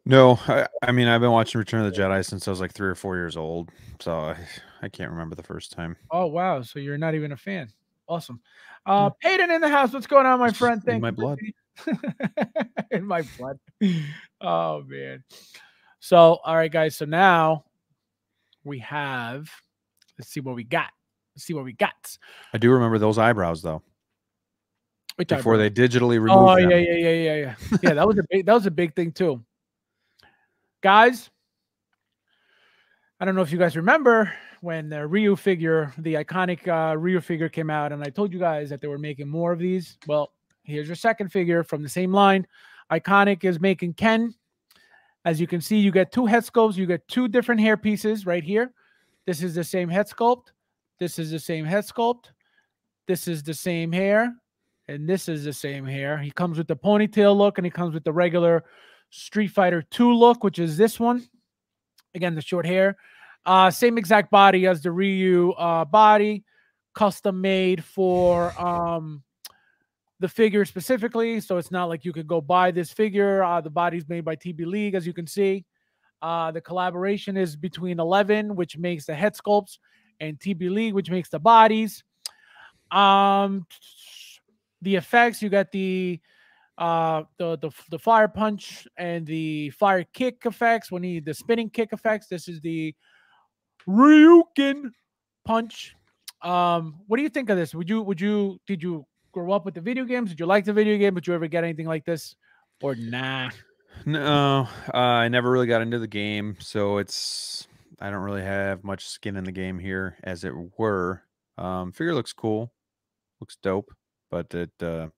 No, I mean, I've been watching Return of the Jedi since I was like 3 or 4 years old. So I can't remember the first time. Oh, wow. So you're not even a fan. Awesome. Peyton in the house. What's going on, my friend? In my blood. In my blood. Oh, man. So, all right, guys. So now we have, let's see what we got. I do remember those eyebrows though. Which before eyebrow? they digitally removed them. Yeah. Yeah, that was a big thing too. Guys, I don't know if you guys remember when the Ryu figure, the iconic Ryu figure came out, and I told you guys that they were making more of these. Well, here's your second figure from the same line. Iconic is making Ken. As you can see, you get two head sculpts. You get two different hair pieces right here. This is the same head sculpt. This is the same head sculpt. This is the same hair. And this is the same hair. He comes with the ponytail look, and he comes with the regular Street Fighter 2 look, which is this one. Again, the short hair. Same exact body as the Ryu body, custom made for the figure specifically. So it's not like you could go buy this figure. The body's made by TB League, as you can see. The collaboration is between 11, which makes the head sculpts, and TB League, which makes the bodies. The effects, you got the fire punch and the fire kick effects. We need the spinning kick effects. This is the Ryuken punch. What do you think of this? Did you grow up with the video games? Did you like the video game? Did you ever get anything like this, or nah? No, I never really got into the game, so I don't really have much skin in the game here, as it were. Figure looks cool, looks dope, but it doesn't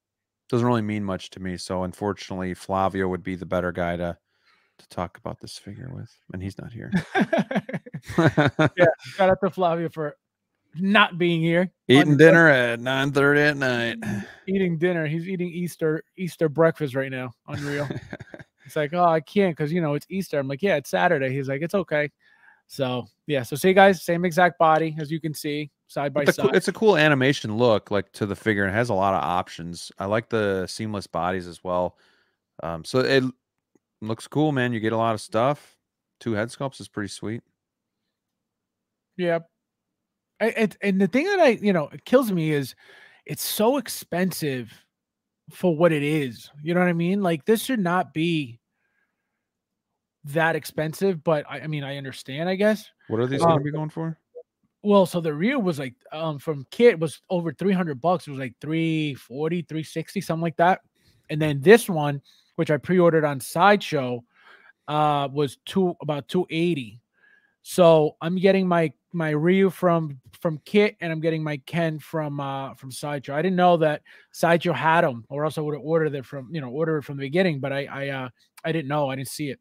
really mean much to me. So unfortunately, Flavio would be the better guy to talk about this figure with, and he's not here. Yeah, shout out to Flavio for not being here. Eating dinner at 9:30 at night. Eating dinner. He's eating Easter breakfast right now. Unreal. It's like, oh, I can't because it's Easter. I'm like, yeah, it's Saturday. He's like, it's okay. So yeah. So see, guys, same exact body as you can see, side by side. It's a cool animation look, like, to the figure. It has a lot of options. I like the seamless bodies as well. So it looks cool, man. You get a lot of stuff. 2 head sculpts is pretty sweet. Yeah. And the thing that it kills me is it's so expensive for what it is. You know what I mean? Like, this should not be that expensive, but I mean, I understand, I guess. What are these going to be going for? Well, so the Ryu was like from Kit was over $300. It was like 340, 360, something like that. And then this one, which I pre-ordered on Sideshow, was about 280. So I'm getting my Ryu from Kit, and I'm getting my Ken from Sideshow. I didn't know that Sideshow had them, or else I would have ordered it from the beginning. But I didn't know. I didn't see it.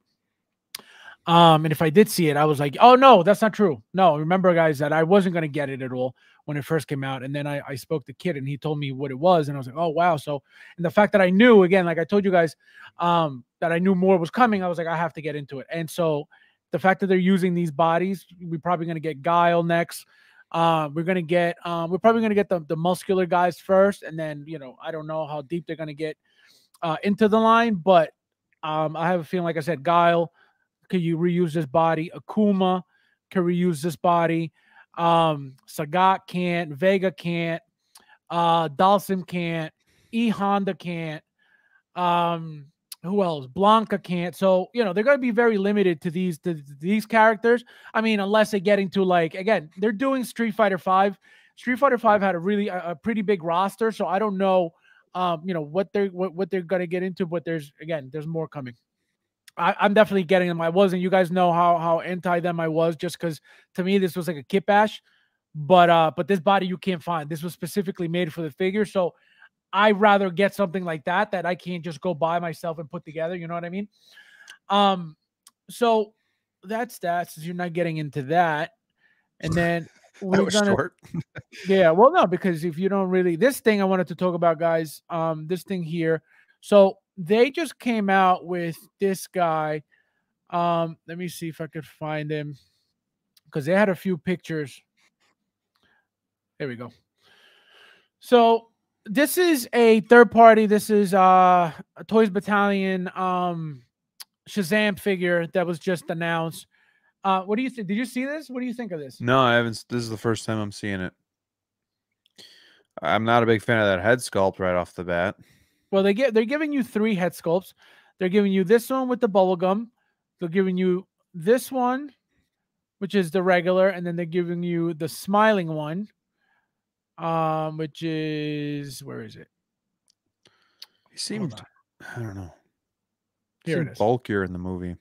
And if I did see it, I was like, oh no, that's not true. No, remember, guys, that I wasn't going to get it at all when it first came out. And then I spoke to Kit, and he told me what it was. And I was like, oh, wow. So, and the fact that I knew, again, like I told you guys, that I knew more was coming, I was like, I have to get into it. And so the fact that they're using these bodies, we're probably going to get Guile next. We're probably going to get the muscular guys first. And then, I don't know how deep they're going to get into the line, but I have a feeling, like I said, Guile, could you reuse this body? Akuma can reuse this body. Sagat can't. Vega can't. Dalsim can't. E Honda can't. Who else? Blanca can't. So they're going to be very limited to these characters. I mean, unless they get into, like, again, they're doing Street Fighter V. Street Fighter V had a pretty big roster, so I don't know, what they're going to get into. But there's more coming. I'm definitely getting them. I wasn't. You guys know how anti them I was, just because to me this was like a kit bash. But this body you can't find. This was specifically made for the figure, so I'd rather get something like that I can't just go buy myself and put together. You know what I mean? So that's that. Since you're not getting into that, and then That was short. Yeah, well, no, because if you don't really, this thing I wanted to talk about, guys. This thing here. So they just came out with this guy. Let me see if I could find him, because they had a few pictures. There we go. So this is a third party. This is a Toys Battalion Shazam figure that was just announced. What do you think? Did you see this? What do you think of this? No, I haven't. This is the first time I'm seeing it. I'm not a big fan of that head sculpt right off the bat. Well, they're giving you 3 head sculpts. They're giving you this one with the bubble gum. They're giving you this one, which is the regular, and then they're giving you the smiling one, which is, where is it? He seemed, I don't know. Here it is. Bulkier in the movie.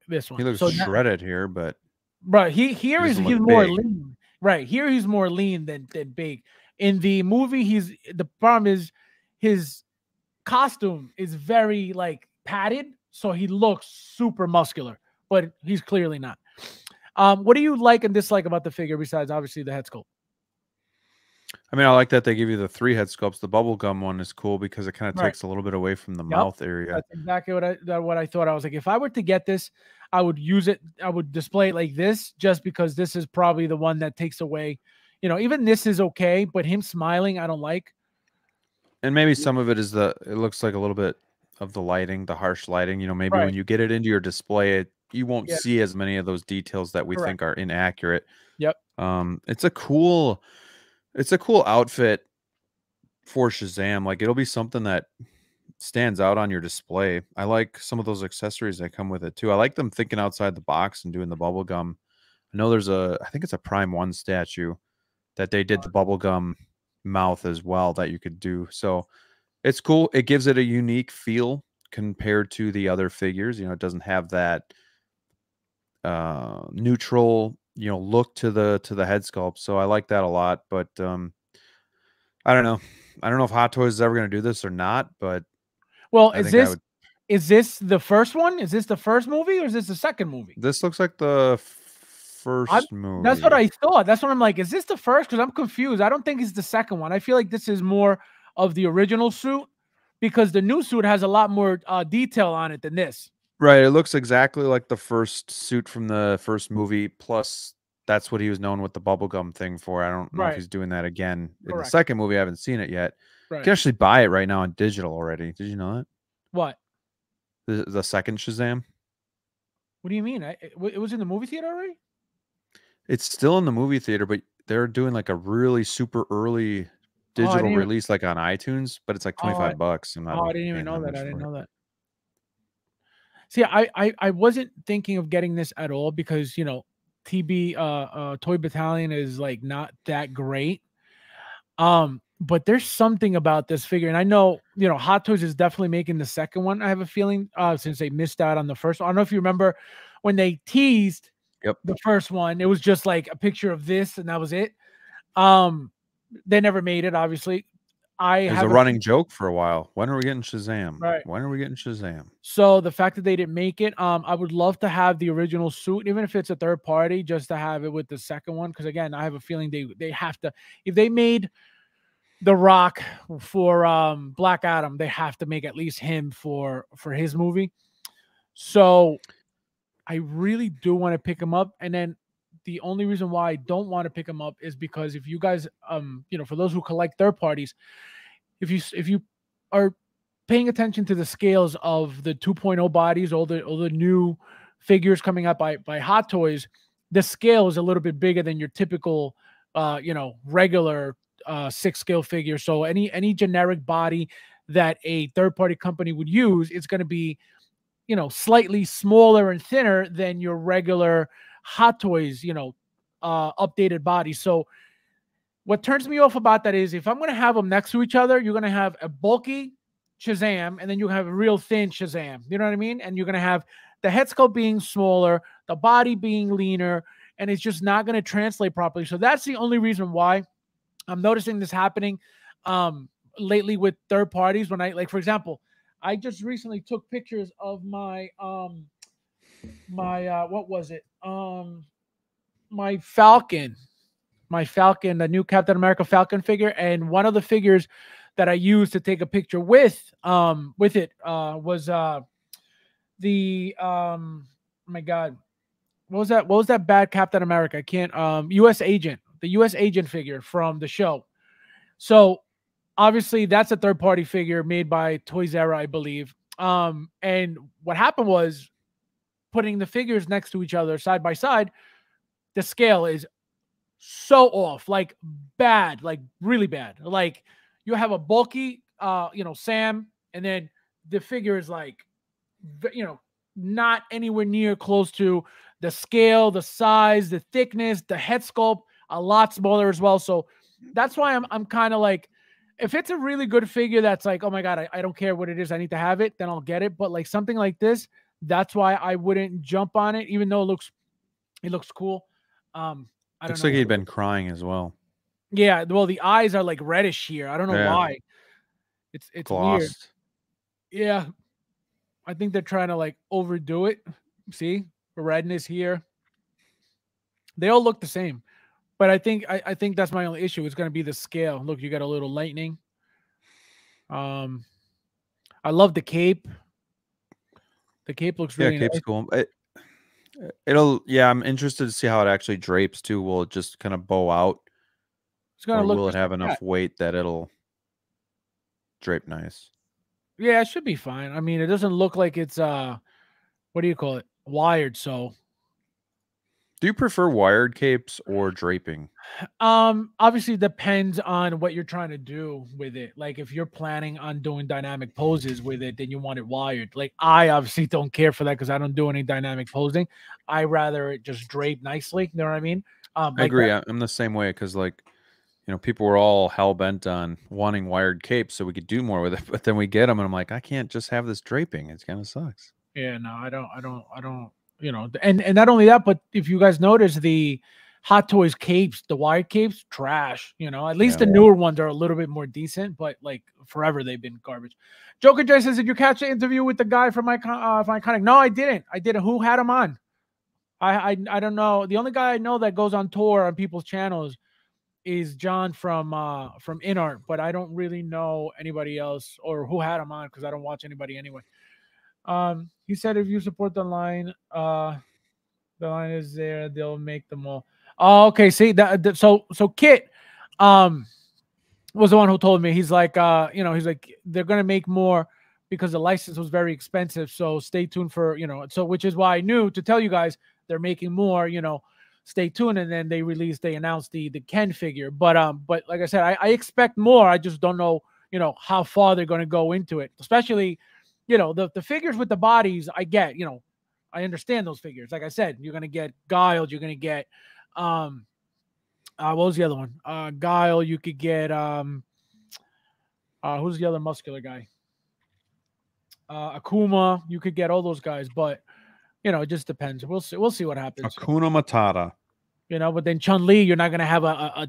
This one. He looks shredded here, but right he's more lean. Right here, he's more lean than big. In the movie, the problem is his costume is very, like, padded, so he looks super muscular, but he's clearly not. What do you like and dislike about the figure besides obviously the head sculpt? I mean, I like that they give you the 3 head sculpts. The bubblegum one is cool because it kind of takes a little bit away from the mouth area. That's exactly what I thought. I was like, if I were to get this, I would use it. I would display it like this, just because this is probably the one that takes away. Even this is okay, but him smiling, I don't like. And maybe some of it is it looks like a little bit of the lighting, the harsh lighting. Maybe Right. when you get it into your display, you won't Yeah. see as many of those details that we Correct. think are inaccurate. Yep. It's a cool outfit for Shazam. Like, it'll be something that stands out on your display. I like some of those accessories that come with it too. I like them thinking outside the box and doing the bubble gum. I know I think it's a Prime 1 statue that they did the bubble gum mouth as well that you could do. So it's cool. It gives it a unique feel compared to the other figures. It doesn't have that neutral, look to the head sculpt. So I like that a lot. But I don't know. I don't know if Hot Toys is ever going to do this or not. But Well, I think I would. is this the first one? Is this the first movie, or is this the second movie? This looks like the first movie. That's what I thought. That's what I'm like. Is this the first? Because I'm confused. I don't think it's the second one. I feel like this is more of the original suit, because the new suit has a lot more detail on it than this. Right. It looks exactly like the first suit from the first movie. Plus, that's what he was known with the bubblegum thing for. I don't know if he's doing that again in the second movie. I haven't seen it yet. Right. You can actually buy it right now on digital already. Did you know that? What? The second Shazam? What do you mean? It was in the movie theater already? It's still in the movie theater, but they're doing like a really super early digital release, like on iTunes, but it's like $25. I didn't even know that. I didn't know that. See, I wasn't thinking of getting this at all, because TB Toy Battalion is like not that great. But there's something about this figure, and I know Hot Toys is definitely making the second one. I have a feeling, since they missed out on the first one. I don't know if you remember when they teased the first one. It was just like a picture of this, and that was it. They never made it, obviously. It was a running joke for a while. When are we getting Shazam? Right. When are we getting Shazam? So the fact that they didn't make it, I would love to have the original suit, even if it's a third party, just to have it with the second one. Because again, I have a feeling they have to. If they made The Rock for Black Adam, they have to make at least him for his movie. So I really do want to pick him up. And then the only reason why I don't want to pick him up is because if you guys, for those who collect third parties, if you are paying attention to the scales of the 2.0 bodies, all the new figures coming up by Hot Toys, the scale is a little bit bigger than your typical, regular 6-scale figure. So any generic body that a third-party company would use, it's going to be, slightly smaller and thinner than your regular Hot Toys, updated body. So what turns me off about that is, if I'm going to have them next to each other, you're going to have a bulky Shazam, and then you have a real thin Shazam. You know what I mean? And you're going to have the head sculpt being smaller, the body being leaner, and it's just not going to translate properly. So that's the only reason why I'm noticing this happening lately with third parties. When I, like, for example, I just recently took pictures of my what was it? My Falcon, the new Captain America Falcon figure, and one of the figures that I used to take a picture with it was the my God, what was that bad Captain America? I can't US Agent, the US Agent figure from the show. So obviously that's a third party figure made by Toys R Us, I believe. And what happened was, putting the figures next to each other side by side, the scale is so off, like bad, like really bad. Like you have a bulky, Sam, and then the figure is like, not anywhere near close to the scale, the size, the thickness, the head sculpt, a lot smaller as well. So that's why I'm kind of like, if it's a really good figure that's like, oh my God, I don't care what it is, I need to have it, then I'll get it. But like something like this, that's why I wouldn't jump on it, even though it looks cool. Looks like he'd been crying as well. Yeah, well, the eyes are like reddish here. I don't know why. It's glossed. weird. Yeah, I think they're trying to like overdo it. See, redness here. They all look the same, but I think that's my only issue. It's going to be the scale. Look, you got a little lightning. I love the cape. The cape looks really cape's nice. cool. I'm interested to see how it actually drapes too. Will it just kind of bow out, It's gonna or look will it just have like enough that. weight that it'll drape nice? Yeah, it should be fine. I mean, it doesn't look like it's what do you call it? Wired. So Do you prefer wired capes or draping? obviously depends on what you're trying to do with it. Like if you're planning on doing dynamic poses with it, then you want it wired. Like I obviously don't care for that because I don't do any dynamic posing. I rather it just drape nicely. You know what I mean? I Like agree. I'm the same way because, like, people were all hell bent on wanting wired capes so we could do more with it, but then we get them, and I'm like, I can't just have this draping. It kind of sucks. yeah, no, I don't, and not only that, but if you guys notice the Hot Toys capes, the wired capes, trash, at least the newer ones are a little bit more decent, but like forever they've been garbage. Joker J says, did you catch the interview with the guy from Iconic? No, I didn't. Who had him on? I don't know. The only guy I know that goes on tour on people's channels is John from InArt, but I don't really know anybody else or who had him on because I don't watch anybody anyway. He said if you support the line is there, they'll make them all. Oh, okay. See that. So Kit, was the one who told me. He's like, he's like they're gonna make more because the license was very expensive. So stay tuned for So which is why I knew to tell you guys they're making more. Stay tuned. And then they announced the Ken figure. But like I said, I expect more. I just don't know how far they're gonna go into it, especially. The figures with the bodies, I get, I understand those figures. Like I said, you're going to get Guile. You're going to get, what was the other one? Guile. You could get, who's the other muscular guy? Akuma. You could get all those guys, but, it just depends. We'll see. We'll see what happens. Hakuna Matata. But then Chun-Li, you're not going to have a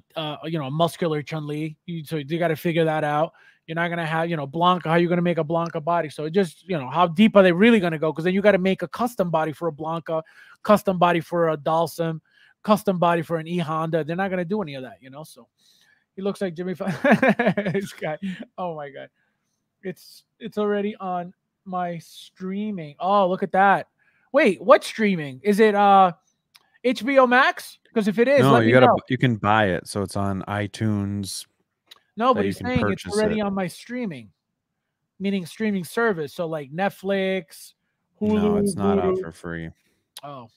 muscular Chun-Li. So you got to figure that out. You're not going to have, Blanca, how are you going to make a Blanca body? So it just, how deep are they really going to go? Because then you got to make a custom body for a Blanca, custom body for a Dalsum, custom body for an E-Honda. They're not going to do any of that, So he looks like Jimmy. This guy. Oh, my God. It's already on my streaming. Oh, look at that. Wait, what streaming? Is it HBO Max? Because if it is, No, let me know. you can buy it, so it's on iTunes. No, but he's saying it's already on my streaming, meaning streaming service. So like Netflix, Hulu. No, it's not out for free. Oh,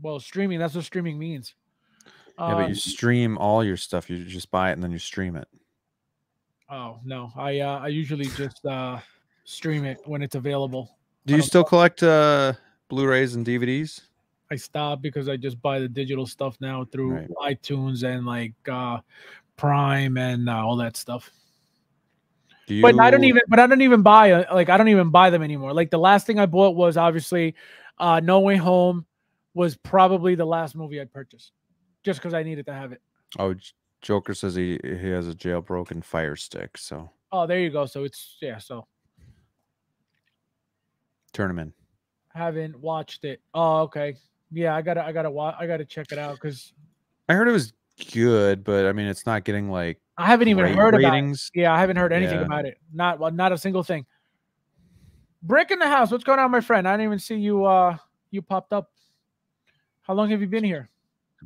well, streaming. That's what streaming means. Yeah, but you stream all your stuff. You just buy it and then you stream it. Oh no, I usually just stream it when it's available. Do you still collect Blu-rays and DVDs? I stopped because I just buy the digital stuff now through iTunes and like Prime and all that stuff. But I don't even buy I don't even buy them anymore. Like the last thing I bought was obviously No Way Home was probably the last movie I purchased just because I needed to have it. Oh, Joker says he has a jailbroken Fire Stick. So there you go. So it's so turn him in. Haven't watched it. Oh, okay. Yeah, I gotta check it out because I heard it was good, but I mean, it's not getting like I haven't even heard ratings. about it. Yeah, I haven't heard anything about it. Not a single thing. Brick in the house. What's going on, my friend? I didn't even see you. You popped up. How long have you been here?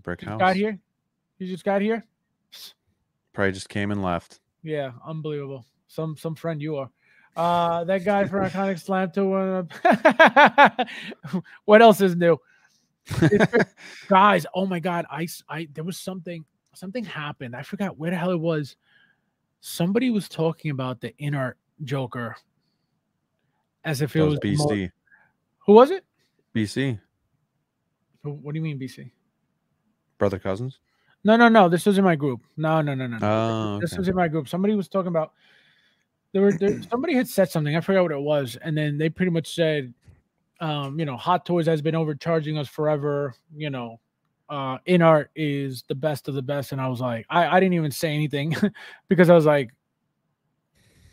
Brick house. Got here? You just got here? Probably just came and left. Yeah, unbelievable. Some friend you are. That guy from Iconic Slam to what else is new? Guys, oh my God, I there was something happened. I forgot where the hell it was. Somebody was talking about the InArt Joker as if it was BC. Who was it? BC. What do you mean BC? Brother Cousins? No. This was in my group. No. Oh, This was in my group. Somebody was talking about somebody had said something. I forgot what it was, and then they pretty much said, Hot Toys has been overcharging us forever. InArt is the best of the best, and I was like, I didn't even say anything because I was like,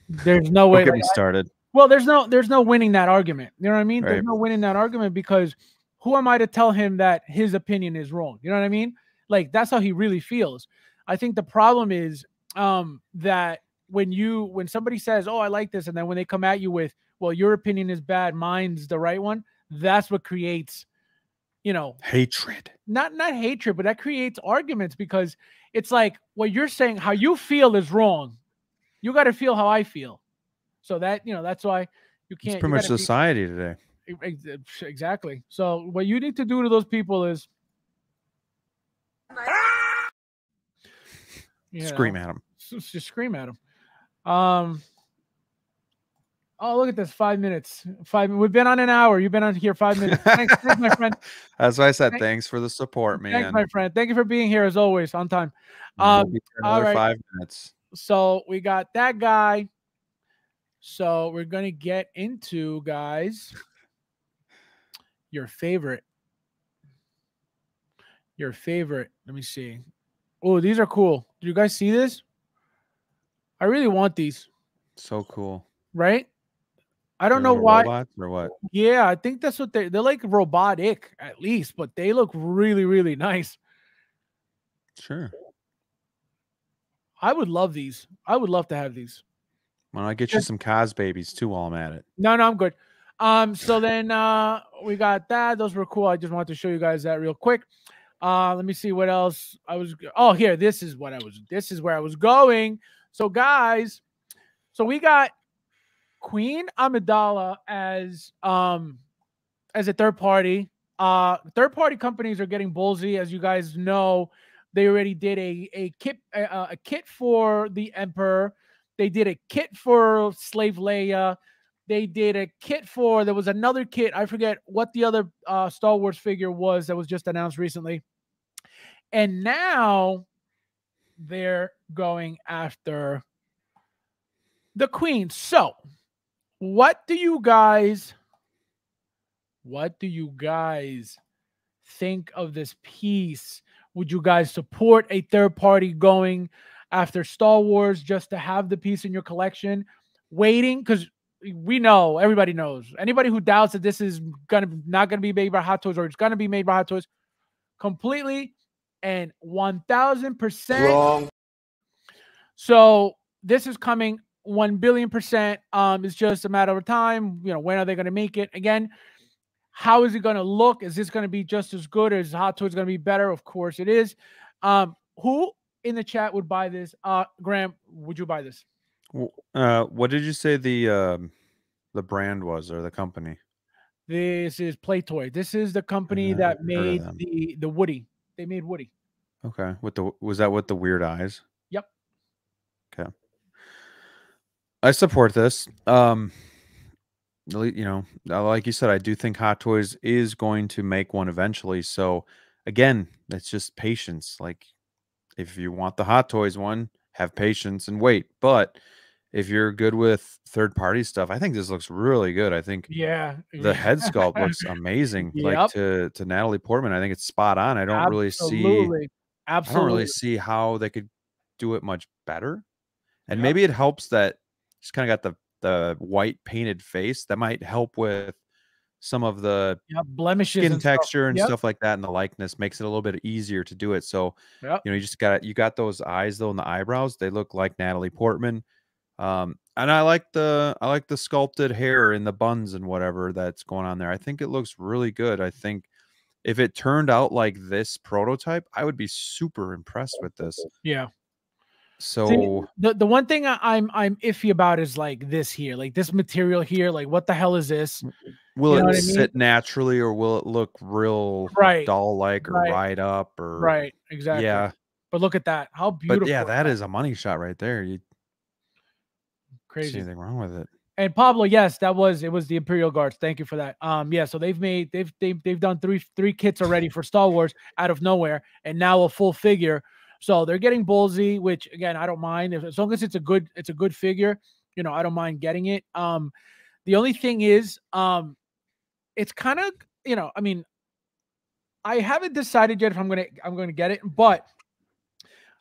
there's no way. Don't get me started. Well, there's no winning that argument. You know what I mean? Right. There's no winning that argument because who am I to tell him that his opinion is wrong? You know what I mean? Like that's how he really feels. I think the problem is that when somebody says, "Oh, I like this," and then when they come at you with, "Well, your opinion is bad, mine's the right one," that's what creates, hatred. Not hatred, but that creates arguments, because it's like what you're saying, how you feel is wrong. You got to feel how I feel. So that, that's why you can't. It's pretty much society today. Exactly. So what you need to do to those people is scream at them. Just scream at them. Oh, look at this. 5 minutes. We've been on an hour. You've been on here 5 minutes. Thanks, my friend. That's why I said thanks for the support, man. Thanks, my friend. Thank you for being here as always, on time. We'll be here another all right. 5 minutes. So we got that guy. So we're gonna get into, guys, your favorite. Let me see. Oh, these are cool. Do you guys see this? I really want these. So cool. Right? I don't know why. Robots or what? Yeah, I think that's what they're like, robotic at least, but they look really, really nice. Sure. I would love these. I would love to have these. Why don't I get you some Cos babies too while I'm at it? No, I'm good. So then we got that. Those were cool. I just wanted to show you guys that real quick. Let me see what else here. This is where I was going. So guys, we got Queen Amidala as a third party. Third party companies are getting ballsy, as you guys know. They already did a kit for the Emperor. They did a kit for Slave Leia. They did a kit for, there was another kit. I forget what the other Star Wars figure was that was just announced recently. And now they're going after the Queen. So what do you guys think of this piece? Would you guys support a third party going after Star Wars just to have the piece in your collection? Waiting, because we know, everybody knows. Anybody who doubts that this is not gonna be made by Hot Toys, or it's gonna be made by Hot Toys, completely and 1000% Wrong. So this is coming 1 billion%. It's just a matter of time. When are they gonna make it? Again, how is it going to look? Is this going to be just as good? Is Hot Toys going to be better? Of course it is. Who in the chat would buy this? Graeme, would you buy this? What did you say the brand was, or the company? This is Playtoy. This is the company that made the Woody. They made Woody. Okay. Was that with the weird eyes? Yep. Okay. I support this. Like you said, I do think Hot Toys is going to make one eventually. So again, it's just patience. Like, if you want the Hot Toys one, have patience and wait. But if you're good with third-party stuff, I think this looks really good. I think the head sculpt looks amazing. Yep. Like to Natalie Portman, I think it's spot on. I don't really see how they could do it much better. And maybe it helps that she's kind of got the white painted face. That might help with some of the blemishes, skin texture and stuff like that, and the likeness makes it a little bit easier to do it. So you got those eyes though, and the eyebrows, they look like Natalie Portman. And I like the sculpted hair and the buns and whatever that's going on there. I think it looks really good. I think if it turned out like this prototype, I would be super impressed with this. Yeah. So see, the one thing I'm iffy about is like this here, like this material here. Like, what the hell is this? Will it sit naturally, or will it look real doll-like, or ride up, or exactly? Yeah. But look at that, how beautiful! But yeah, that is a money shot right there. You crazy. See anything wrong with it? And Pablo, yes, it was the Imperial Guards. Thank you for that. Yeah, so they've done three kits already for Star Wars out of nowhere, and now a full figure. So they're getting ballsy, which again I don't mind, as long as it's a good figure. I don't mind getting it. The only thing is, it's kind of I mean, I haven't decided yet if I'm gonna get it, but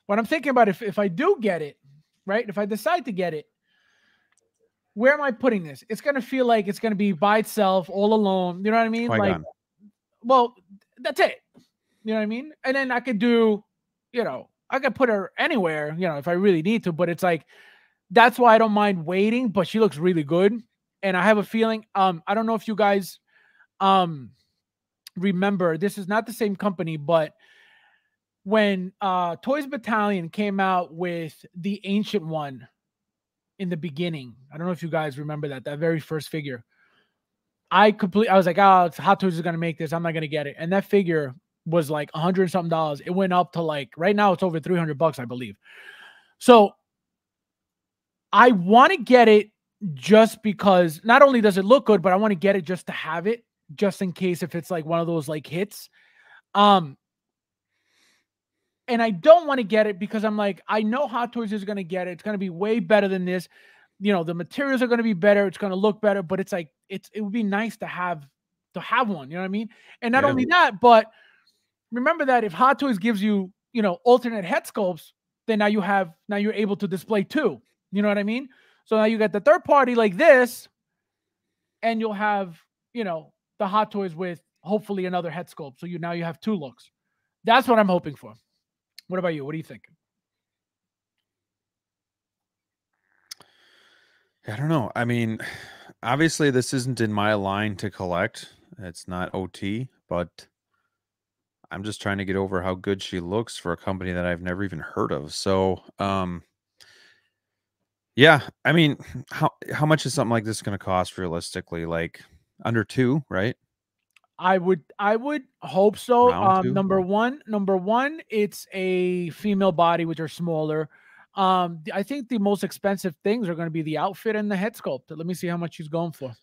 what I'm thinking about, if I do get it, right? If I decide to get it, where am I putting this? It's gonna feel like it's gonna be by itself, all alone. You know what I mean? Qui-Gon. Well, that's it. You know what I mean? And then I could do. I could put her anywhere, if I really need to, but it's like, that's why I don't mind waiting, but she looks really good. And I have a feeling, I don't know if you guys remember, this is not the same company, but when Toys Battalion came out with the ancient one in the beginning, I don't know if you guys remember that very first figure. I was like, oh, Hot Toys is gonna make this. I'm not gonna get it. And that figure was like $100 something. It went up to like right now it's over $300, I believe. So I want to get it just because not only does it look good, but I want to get it just to have it, just in case if it's like one of those like hits. And I don't want to get it because I'm like, I know Hot Toys is gonna get it. It's gonna be way better than this. You know, the materials are gonna be better. It's gonna look better, but it's like it would be nice to have one. You know what I mean? And not only that, but remember that if Hot Toys gives you, you know, alternate head sculpts, then now you're able to display two. You know what I mean? So now you get the third party like this, and you'll have, you know, the Hot Toys with hopefully another head sculpt. So now you have two looks. That's what I'm hoping for. What about you? What do you think? I don't know. I mean, obviously this isn't in my line to collect. It's not OT, but I'm just trying to get over how good she looks for a company that I've never even heard of. So, yeah, I mean, how much is something like this going to cost realistically? Like under 2, right? I would hope so. Round 2? Number one, it's a female body, which are smaller. I think the most expensive things are going to be the outfit and the head sculpt. Let me see how much she's going for.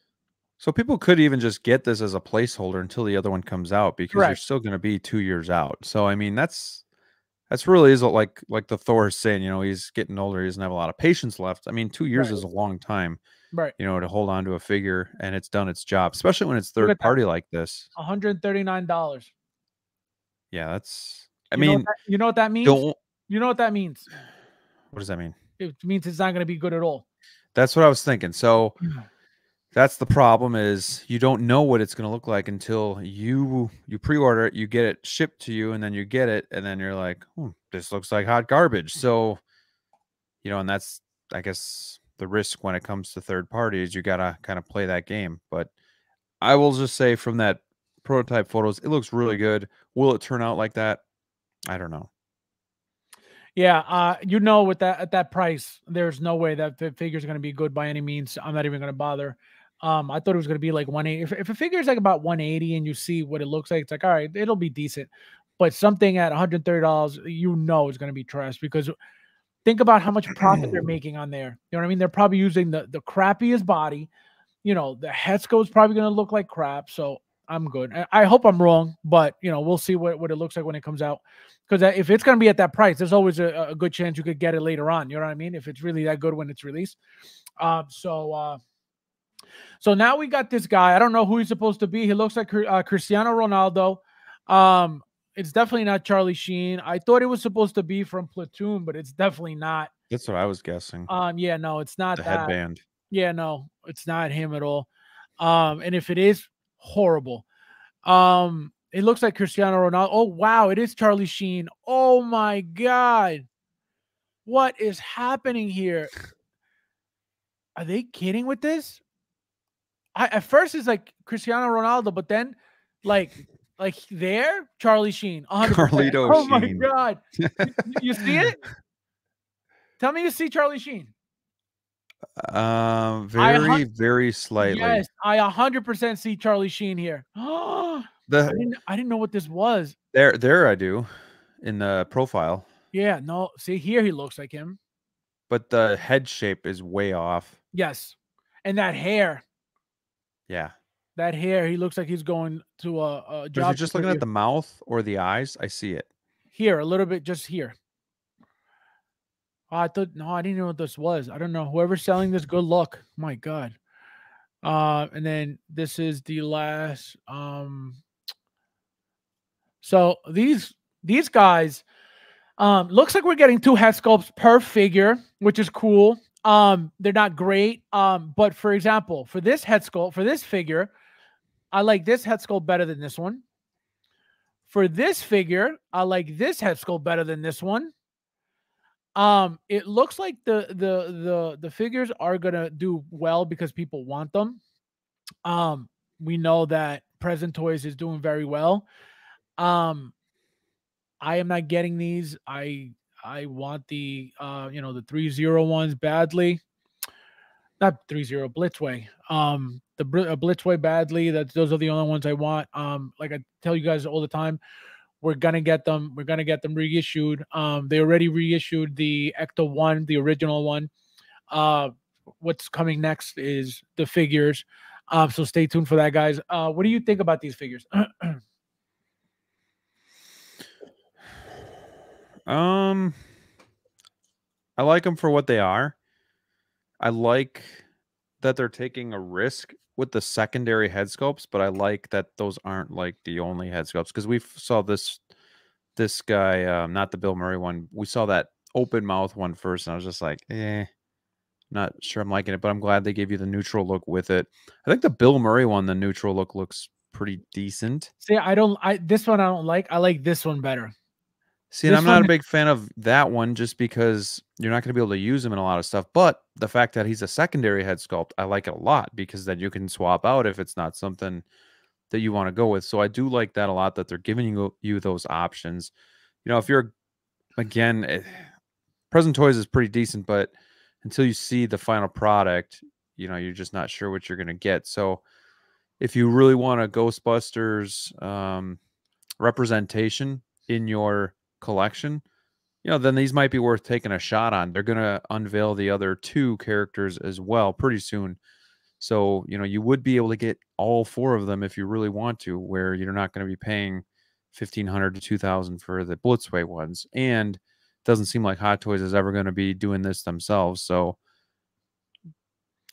So people could even just get this as a placeholder until the other one comes out because you're still going to be 2 years out. So I mean, that's really is like the Thor is saying, you know, he's getting older, he doesn't have a lot of patience left. I mean, 2 years is a long time, right? You know, to hold on to a figure and it's done its job, especially when it's third party like this. $139. Yeah, that's. You know what that means? You know what that means? What does that mean? It means it's not going to be good at all. That's what I was thinking. So that's the problem is you don't know what it's going to look like until you pre-order it, you get it shipped to you, and then you get it, and then you're like, this looks like hot garbage. So, you know, and that's, I guess, the risk when it comes to third parties. You got to kind of play that game. But I will just say from that prototype photos, it looks really good. Will it turn out like that? I don't know. Yeah, you know, with that at that price, there's no way that the figure is going to be good by any means. I'm not even going to bother. I thought it was going to be like 180. If a figure is like about 180 and you see what it looks like, it's like, all right, it'll be decent. But something at $130, you know, is going to be trash because think about how much profit they're making on there. You know what I mean? They're probably using the crappiest body. You know, the head sculpt is probably going to look like crap. So I'm good. I hope I'm wrong, but you know, we'll see what it looks like when it comes out. Because if it's going to be at that price, there's always a good chance you could get it later on. You know what I mean? If it's really that good when it's released. So now we got this guy. I don't know who he's supposed to be. He looks like Cristiano Ronaldo. It's definitely not Charlie Sheen. I thought it was supposed to be from Platoon, but it's definitely not. That's what I was guessing. Yeah, no, it's not the that. Headband. Yeah, no, it's not him at all. And if it is, horrible. It looks like Cristiano Ronaldo. Oh, wow, it is Charlie Sheen. Oh my God. What is happening here? Are they kidding with this? At first it's like Cristiano Ronaldo, but then like there, Charlie Sheen. 100%. Carlito oh Sheen. My God. You see it? Tell me you see Charlie Sheen. Very slightly. Yes, I 100% see Charlie Sheen here. I didn't know what this was. There I do in the profile. Yeah, no, see here he looks like him. But the head shape is way off. Yes. And that hair. Yeah. That hair, he looks like he's going to a job. If you're just looking at the mouth or the eyes, I see it. Here, a little bit, just here. I didn't know what this was. I don't know. Whoever's selling this, good luck. My God. And then this is the last. So these guys, looks like we're getting 2 head sculpts per figure, which is cool. They're not great. But for example, for this head sculpt, for this figure, I like this head sculpt better than this one. For this figure, I like this head sculpt better than this one. It looks like the figures are gonna do well because people want them. We know that Present Toys is doing very well. I am not getting these. I want the the 3-0 ones badly. Not 3-0 Blitzway. The Blitzway badly. Those are the only ones I want. Like I tell you guys all the time, we're gonna get them. We're gonna get them reissued. They already reissued the Ecto 1, the original one. What's coming next is the figures. So stay tuned for that, guys. What do you think about these figures? I like them for what they are. I like that they're taking a risk with the secondary head sculpts, but I like that those aren't like the only head sculpts, because we saw this guy, not the Bill Murray one. We saw that open mouth one first, and I was just like, not sure I'm liking it, but I'm glad they gave you the neutral look with it. I think the Bill Murray one, the neutral look looks pretty decent. See, this one I don't like. I like this one better. See, and I'm not a big fan of that one just because you're not going to be able to use him in a lot of stuff. But the fact that he's a secondary head sculpt, I like it a lot, because then you can swap out if it's not something that you want to go with. So I do like that a lot, that they're giving you those options. You know, if you're, again, Present Toys is pretty decent, but until you see the final product, you know, you're just not sure what you're going to get. So if you really want a Ghostbusters representation in your collection, you know, then these might be worth taking a shot on. They're going to unveil the other 2 characters as well pretty soon. So, you know, you would be able to get all 4 of them if you really want to, where you're not going to be paying $1,500 to $2,000 for the Blitzway ones. And it doesn't seem like Hot Toys is ever going to be doing this themselves. So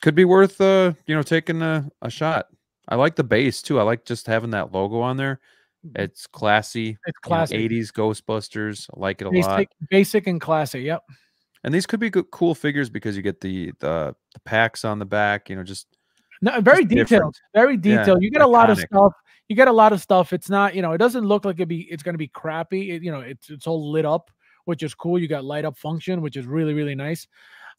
could be worth, you know, taking a shot. I like the base too. I like just having that logo on there. It's classy. It's classic. 80s Ghostbusters. I like it a lot. Basic and classy. Yep. And these could be cool figures because you get the packs on the back. You know, just very detailed. Different. Very detailed. Yeah, you get a lot of stuff. You get a lot of stuff. It's not, you know, it doesn't look like it's going to be crappy. You know, it's all lit up, which is cool. You got light up function, which is really, really nice.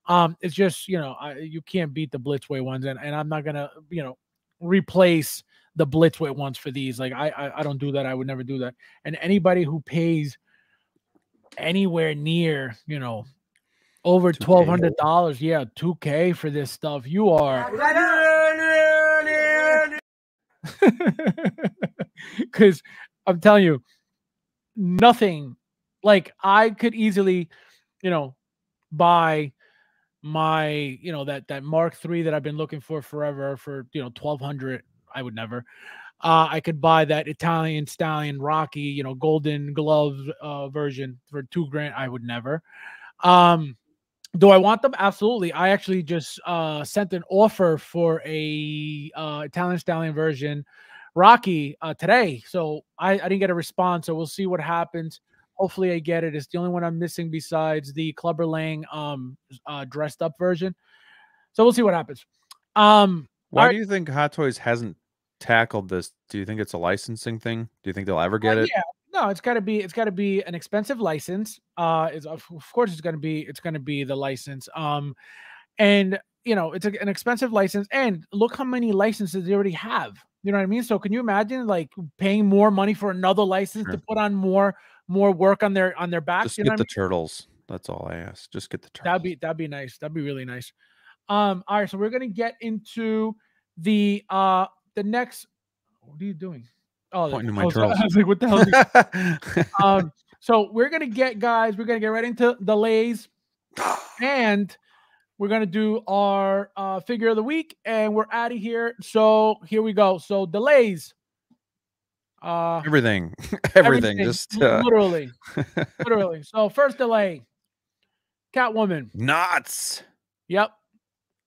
It's just, you know, you can't beat the Blitzway ones, and I'm not gonna, you know, replace the Blitzway ones for these. Like I don't do that. I would never do that. And anybody who pays anywhere near, you know, over $1,200, yeah, $2K for this stuff, you are, because I'm telling you, nothing. Like I could easily, you know, buy my, you know, that Mark III that I've been looking for forever for, you know, $1,200. I would never. I could buy that Italian Stallion Rocky, you know, Golden Glove version for $2,000. I would never. Do I want them? Absolutely. I actually just sent an offer for a Italian Stallion version Rocky today, so I didn't get a response. So we'll see what happens. Hopefully I get it. It's the only one I'm missing besides the Clubber Lang dressed up version. So we'll see what happens. Why do you think Hot Toys hasn't tackled this? Do you think it's a licensing thing? Do you think they'll ever get it? Yeah. No, it's got to be an expensive license. Of course it's going to be the license. And you know, it's an expensive license, and look how many licenses they already have. You know what I mean? So can you imagine like paying more money for another license to put on more work on their back? Just get the turtles. That's all I ask. Just get the turtles. That'd be nice. That'd be really nice. All right, so we're gonna get into the next. What are you doing? Oh, pointing to my turtles. I was like, what the hell? So we're gonna get right into the lays, and we're gonna do our figure of the week, and we're out of here. So here we go. So delays. Everything. Just literally. So first delay, Catwoman. Nuts. Yep.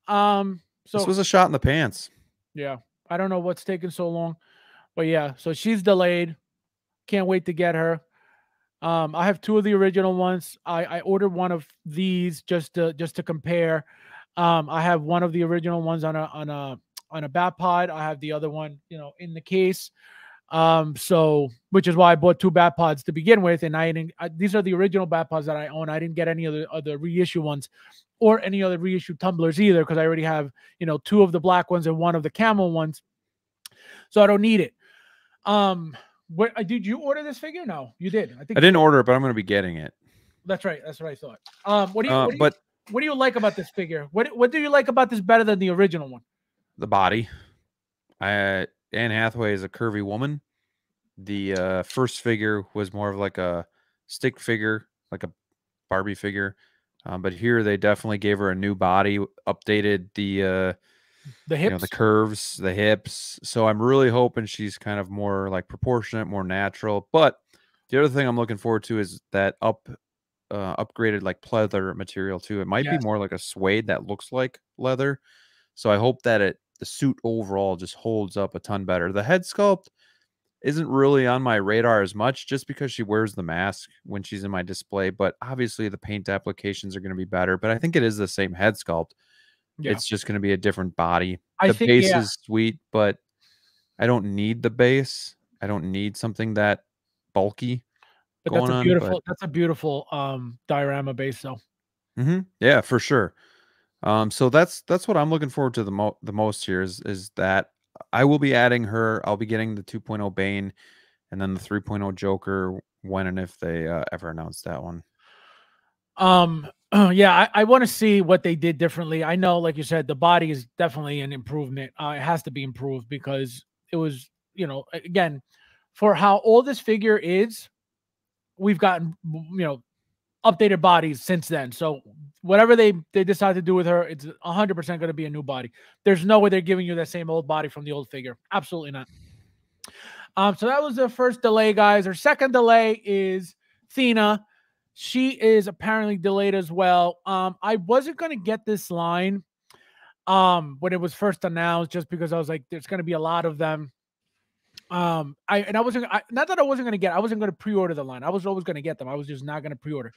So this was a shot in the pants. Yeah, I don't know what's taking so long, but yeah. So she's delayed. Can't wait to get her. I have 2 of the original ones. I ordered one of these just to compare. I have one of the original ones on a bat pod. I have the other one, you know, in the case. So which is why I bought 2 bat pods to begin with, and these are the original bat pods that I own. I didn't get any other reissue ones or any other reissue tumblers either, because I already have, you know, 2 of the black ones and 1 of the camel ones, so I don't need it. What did you order this figure? No, you did. I think I didn't order it, but I'm going to be getting it. that's right. That's what I thought. What do you like about this figure? What do you like about this better than the original one? The body. Anne Hathaway is a curvy woman. The first figure was more of like a stick figure, like a Barbie figure. But here they definitely gave her a new body, updated the hips, the curves, the hips. So I'm really hoping she's kind of more like proportionate, more natural. But the other thing I'm looking forward to is that upgraded like pleather material too. It might be more like a suede that looks like leather. So I hope that the suit overall just holds up a ton better. The head sculpt isn't really on my radar as much just because she wears the mask when she's in my display, but obviously the paint applications are going to be better. But I think it is the same head sculpt. Yeah. It's just going to be a different body. The base is sweet, but I don't need the base. I don't need something that bulky. But that's a beautiful diorama base though. Yeah, for sure. So that's what I'm looking forward to the most here is that I will be adding her. I'll be getting the 2.0 Bane and then the 3.0 Joker when and if they ever announce that one. Yeah, I want to see what they did differently. I know, like you said, the body is definitely an improvement. It has to be improved because it was, again, for how old this figure is, we've gotten, updated bodies since then. So whatever they decide to do with her, it's 100% going to be a new body. There's no way they're giving you that same old body from the old figure. Absolutely not. So that was the first delay, guys. Our second delay is Thena. She is apparently delayed as well. I wasn't going to get this line when it was first announced, just because I was like, there's going to be a lot of them. Not that I wasn't going to get, I wasn't going to pre-order the line. I was always going to get them. I was just not going to pre-order.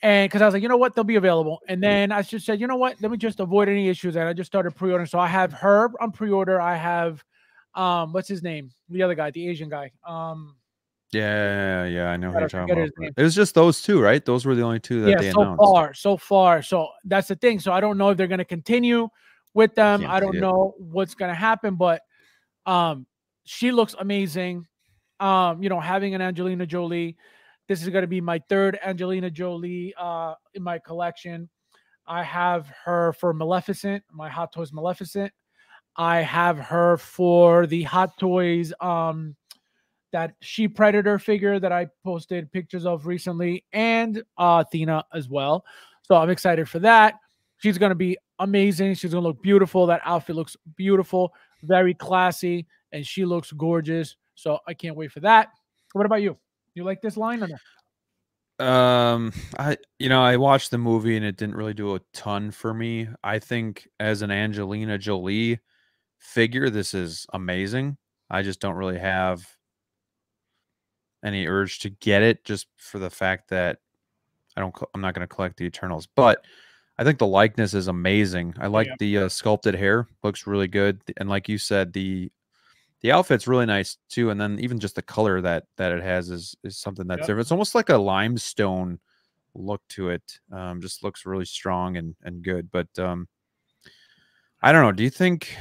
And because I was like, you know what, they'll be available. And then I just said, you know what, let me just avoid any issues. And I just started pre-ordering. So I have her on pre-order. I have, what's his name? The other guy, the Asian guy. Yeah, I know who you're talking about. It was just those two, right? Those were the only two that they announced. So far. So that's the thing. So I don't know if they're going to continue with them. I don't know what's going to happen, but she looks amazing. Having an Angelina Jolie. This is going to be my third Angelina Jolie in my collection. I have her for Maleficent, my Hot Toys Maleficent. I have her for the Hot Toys that She Predator figure that I posted pictures of recently, and Athena as well. So I'm excited for that. She's going to be amazing. She's going to look beautiful. That outfit looks beautiful, very classy, and she looks gorgeous. So I can't wait for that. What about you? You like this line or no? I watched the movie and it didn't really do a ton for me. I think as an Angelina Jolie figure, this is amazing. I just don't really have any urge to get it just for the fact that I'm not going to collect the Eternals, but I think the likeness is amazing. I like the sculpted hair, looks really good. And like you said, the outfit's really nice too. And then even just the color that it has is something that's different. It's almost like a limestone look to it. Just looks really strong and good. But I don't know. Do you think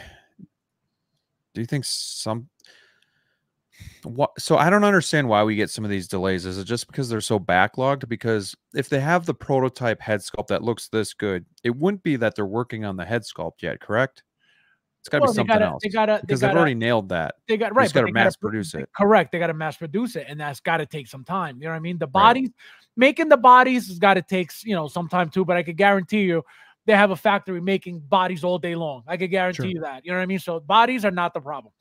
so I don't understand why we get some of these delays. Is it just because they're so backlogged? Because if they have the prototype head sculpt that looks this good, it wouldn't be that they're working on the head sculpt yet, correct? It's got to be something else. Because they've already nailed that. They got to mass produce it. Correct. They got to mass produce it, and that's got to take some time. You know what I mean? The bodies, making the bodies has got to take some time too. But I could guarantee you, they have a factory making bodies all day long. I could guarantee you that. You know what I mean? So bodies are not the problem.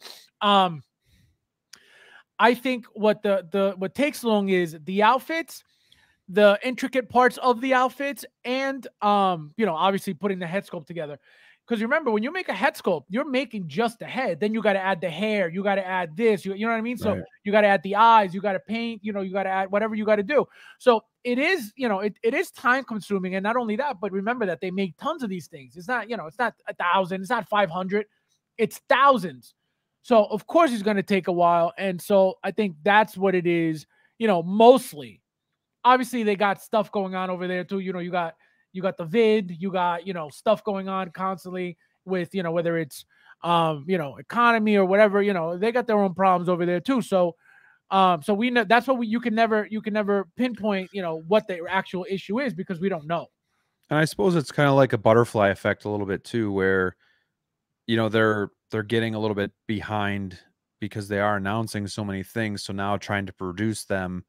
I think what takes long is the outfits, the intricate parts of the outfits, and obviously putting the head sculpt together. Because remember, when you make a head sculpt, you're making just the head. Then you got to add the hair. You got to add this. You know what I mean? So you got to add the eyes. You got to paint. You got to add whatever you got to do. So it is, it is time consuming. And not only that, but remember that they make tons of these things. It's not, it's not 1,000. It's not 500. It's thousands. So of course it's going to take a while. And so I think that's what it is. Mostly. Obviously they got stuff going on over there too. You got the vid, you got, stuff going on constantly. with, whether it's, economy or whatever, they got their own problems over there too. So, so we know that's what you can never pinpoint, what the actual issue is because we don't know. And I suppose it's kind of like a butterfly effect a little bit too, where, they're getting a little bit behind because they are announcing so many things. So now trying to produce them,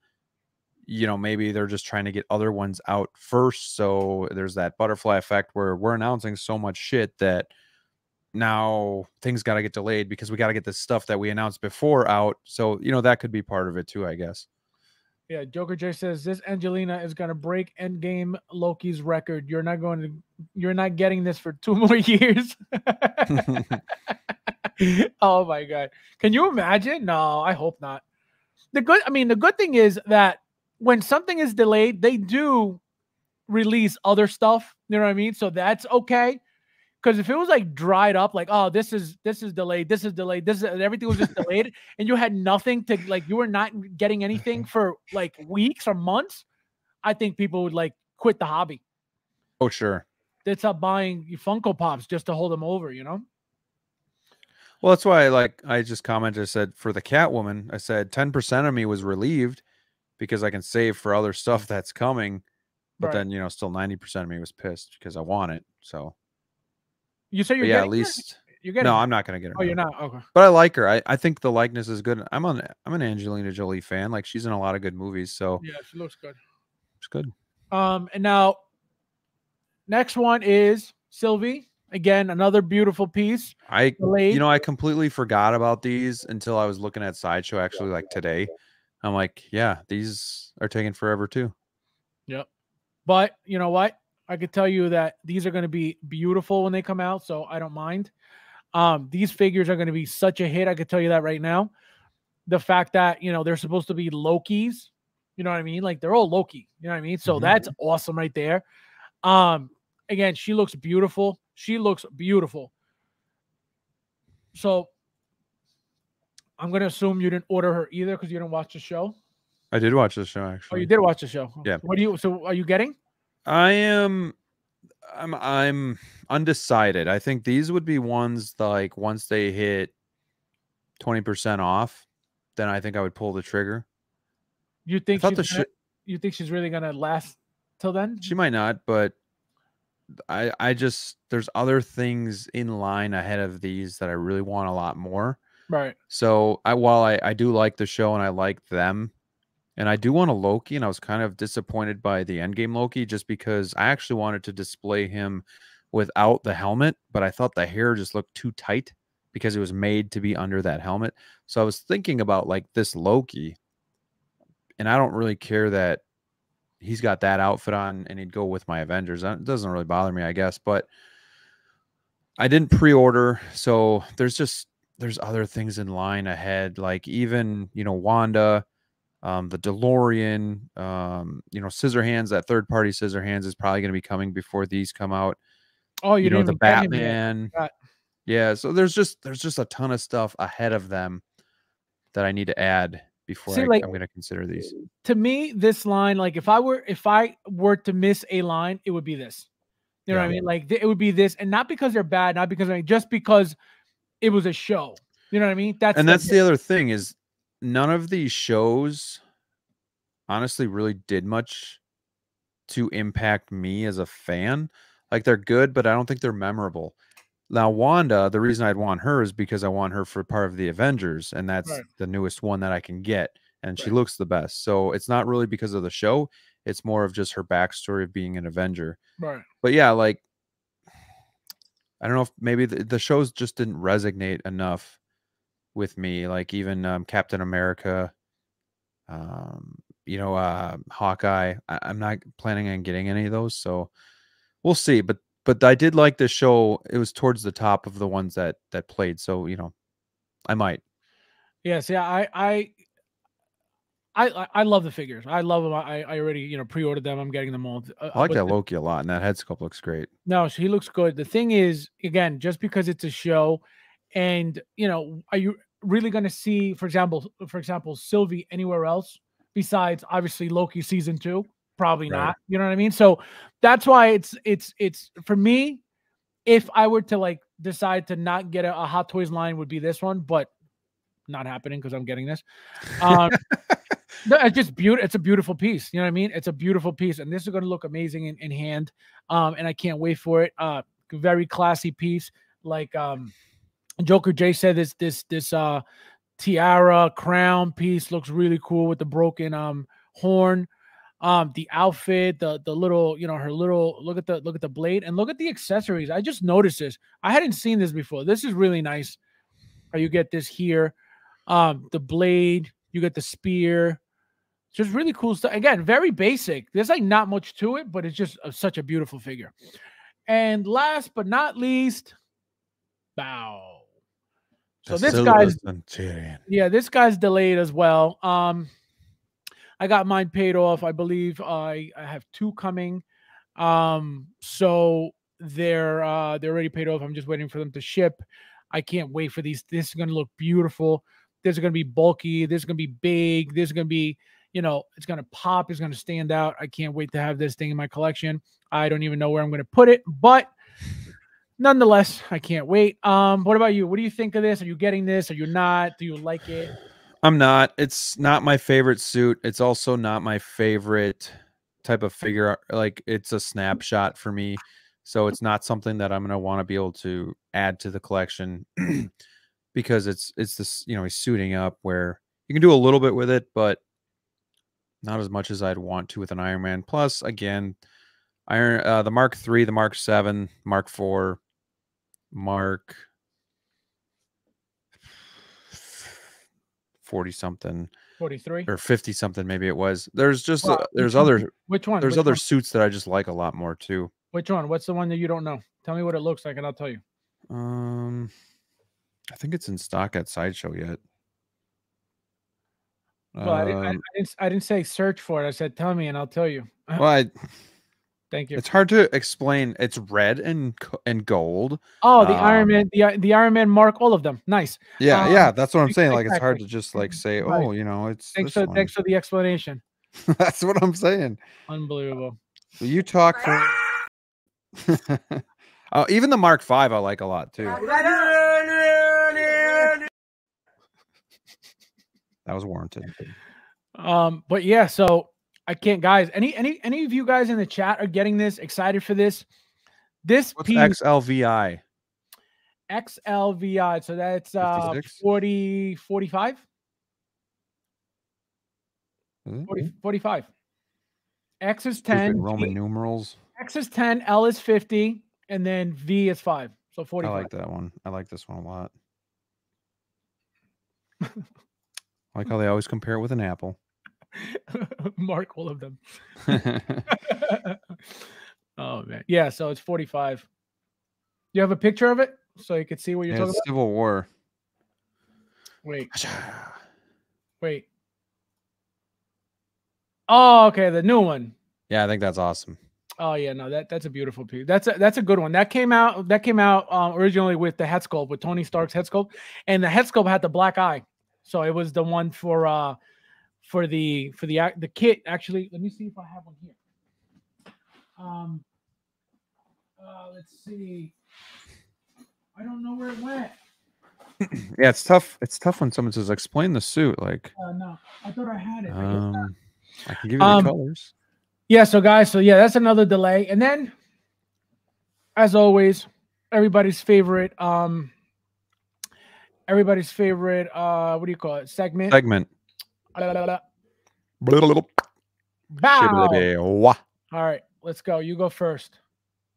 maybe they're just trying to get other ones out first. So there's that butterfly effect where we're announcing so much shit that now things got to get delayed because we got to get this stuff that we announced before out. So, that could be part of it too, I guess. Yeah, Joker J says this Angelina is gonna break Endgame Loki's record. You're not getting this for 2 more years. Oh my god. Can you imagine? No, I hope not. The good thing is that when something is delayed, they do release other stuff. You know what I mean? So that's okay. Because if it was like dried up, like, oh, this is delayed, this is delayed, and everything was just delayed, and you had nothing to you were not getting anything for like weeks or months, I think people would like quit the hobby. Oh, sure. They'd stop buying Funko Pops just to hold them over, Well, that's why I just commented, I said for the Catwoman, I said 10% of me was relieved because I can save for other stuff that's coming. But Right. then, still 90% of me was pissed because I want it. So you say you're yeah, getting at least you're getting no, her. I'm not gonna get her. Oh, no. you're not? Okay. But I like her. I think the likeness is good. I'm an Angelina Jolie fan. Like she's in a lot of good movies. So Yeah, she looks good. it's good. And now next one is Sylvie. Again, another beautiful piece. Delayed. I completely forgot about these until I was looking at Sideshow actually like today. I'm like, yeah, these are taking forever too. Yep. But you know what? I could tell you that these are going to be beautiful when they come out, so I don't mind. These figures are going to be such a hit. I could tell you that right now. The fact that, they're supposed to be Lokis, you know what I mean? Like they're all Loki, you know what I mean? So that's awesome right there. Again, she looks beautiful. She looks beautiful. So I'm going to assume you didn't order her either because you didn't watch the show. I did watch the show Oh, actually. you did watch the show. Yeah. So are you getting? I'm undecided. I think these would be ones like once they hit 20% off, then I think I would pull the trigger. You think you think she's really gonna last till then? She might not, but I just there's other things in line ahead of these that I really want a lot more. Right. So while I do like the show and I like them, and I do want a Loki, and I was kind of disappointed by the Endgame Loki just because I actually wanted to display him without the helmet, but I thought the hair just looked too tight because it was made to be under that helmet. So I was thinking about like this Loki, and I don't really care that he's got that outfit on and he'd go with my Avengers. It doesn't really bother me, I guess, but I didn't pre-order. So there's other things in line ahead. Like even, Wanda, the DeLorean, Scissorhands, that third-party Scissorhands is probably going to be coming before these come out. Oh, you didn't the even get him Batman. yet. Yeah, so there's just a ton of stuff ahead of them that I need to add before I'm going to consider these. To me, this line, like if I were to miss a line, it would be this. You know what I mean? Like it would be this, and not because they're bad, not because just because it was a show. You know what I mean? That's the other thing is none of these shows honestly really did much to impact me as a fan. Like they're good, but I don't think they're memorable. Now, Wanda, the reason I'd want her is because I want her for part of the Avengers, and that's the newest one that I can get, and she looks the best. So it's not really because of the show. It's more of just her backstory of being an Avenger. Right. But yeah, like, I don't know if maybe the shows just didn't resonate enough with me. Like even Captain America, Hawkeye. I'm not planning on getting any of those, so we'll see. But I did like the show. It was towards the top of the ones that played, so I might. Yes, yeah, I love the figures. I love them. I already pre-ordered them. I'm getting them all. I like that Loki a lot, and that head sculpt looks great. No, he looks good. The thing is, again, just because it's a show, and are you really going to see, for example, Sylvie anywhere else besides obviously Loki season 2? Probably not. You know what I mean? So that's why it's for me. If I were to like decide to not get a Hot Toys line would be this one, but not happening because I'm getting this. No, it's just beautiful. It's a beautiful piece. You know what I mean? It's a beautiful piece, and this is going to look amazing in hand. And I can't wait for it. Very classy piece. Like Joker J said, this tiara crown piece looks really cool with the broken horn. The outfit, the little, her little look at the blade and look at the accessories. I just noticed this. I hadn't seen this before. This is really nice. How you get this here, the blade, you get the spear. Just really cool stuff. Again, very basic. There's like not much to it, but it's just such a beautiful figure. And last but not least, bow. So this guy's this guy's delayed as well. I got mine paid off. I believe I have 2 coming. So they're already paid off. I'm just waiting for them to ship. I can't wait for these. This is going to look beautiful. This is going to be bulky. This is going to be big. This is going to be, it's going to pop. It's going to stand out. I can't wait to have this thing in my collection. I don't even know where I'm going to put it, but nonetheless, I can't wait. What about you? What do you think of this? Are you getting this? Are you not? Do you like it? I'm not. It's not my favorite suit. It's also not my favorite type of figure. Like, it's a snapshot for me. So it's not something that I'm going to want to be able to add to the collection because it's this, he's suiting up where you can do a little bit with it, but not as much as I'd want to with an Iron Man. Plus, again, the Mark III, the Mark 7, Mark 4, Mark 40 something, 43 or 50 something, maybe it was. There's just there's other which one? There's Which other one? suits that I just like a lot more too. Which one? What's the one that you don't know? Tell me what it looks like, and I'll tell you. I think it's in stock at Sideshow yet. Well, I didn't say search for it. I said tell me, and I'll tell you. Well, Thank you. It's hard to explain. It's red and gold. Oh, the Iron Man, the Iron Man Mark, all of them. Nice. Yeah, yeah, that's what I'm saying. Like, exactly. it's hard to just like say, Right. oh, it's thanks for the explanation. That's what I'm saying. Unbelievable. You talk for even the Mark V I like a lot too. That was warranted. But yeah, so I can't, guys. Any of you guys in the chat are getting this, excited for this? What's XLVI? XLVI. So that's 40, 45? 40, 45. X is 10. Roman numerals. X is 10, L is 50, and then V is 5. So 45. I like that one. I like this one a lot. I like how they always compare it with an apple. Mark all of them. Oh man. Yeah, so it's 45. You have a picture of it so you can see what you're talking about? Civil War. Wait. Oh, okay, the new one. Yeah, I think that's awesome. Oh yeah, no, that's a beautiful piece. That's a good one. That came out originally with the head sculpt, with Tony Stark's head sculpt, and the head sculpt had the black eye. So it was the one for the kit. Actually, let me see if I have one here. Let's see. I don't know where it went. Yeah, it's tough. It's tough when someone says, "Explain the suit." Like, no, I thought I had it. I can give you the colors. Yeah, so guys, that's another delay. And then, as always, everybody's favorite, what do you call it? Segment. Bow. All right, let's go. You go first.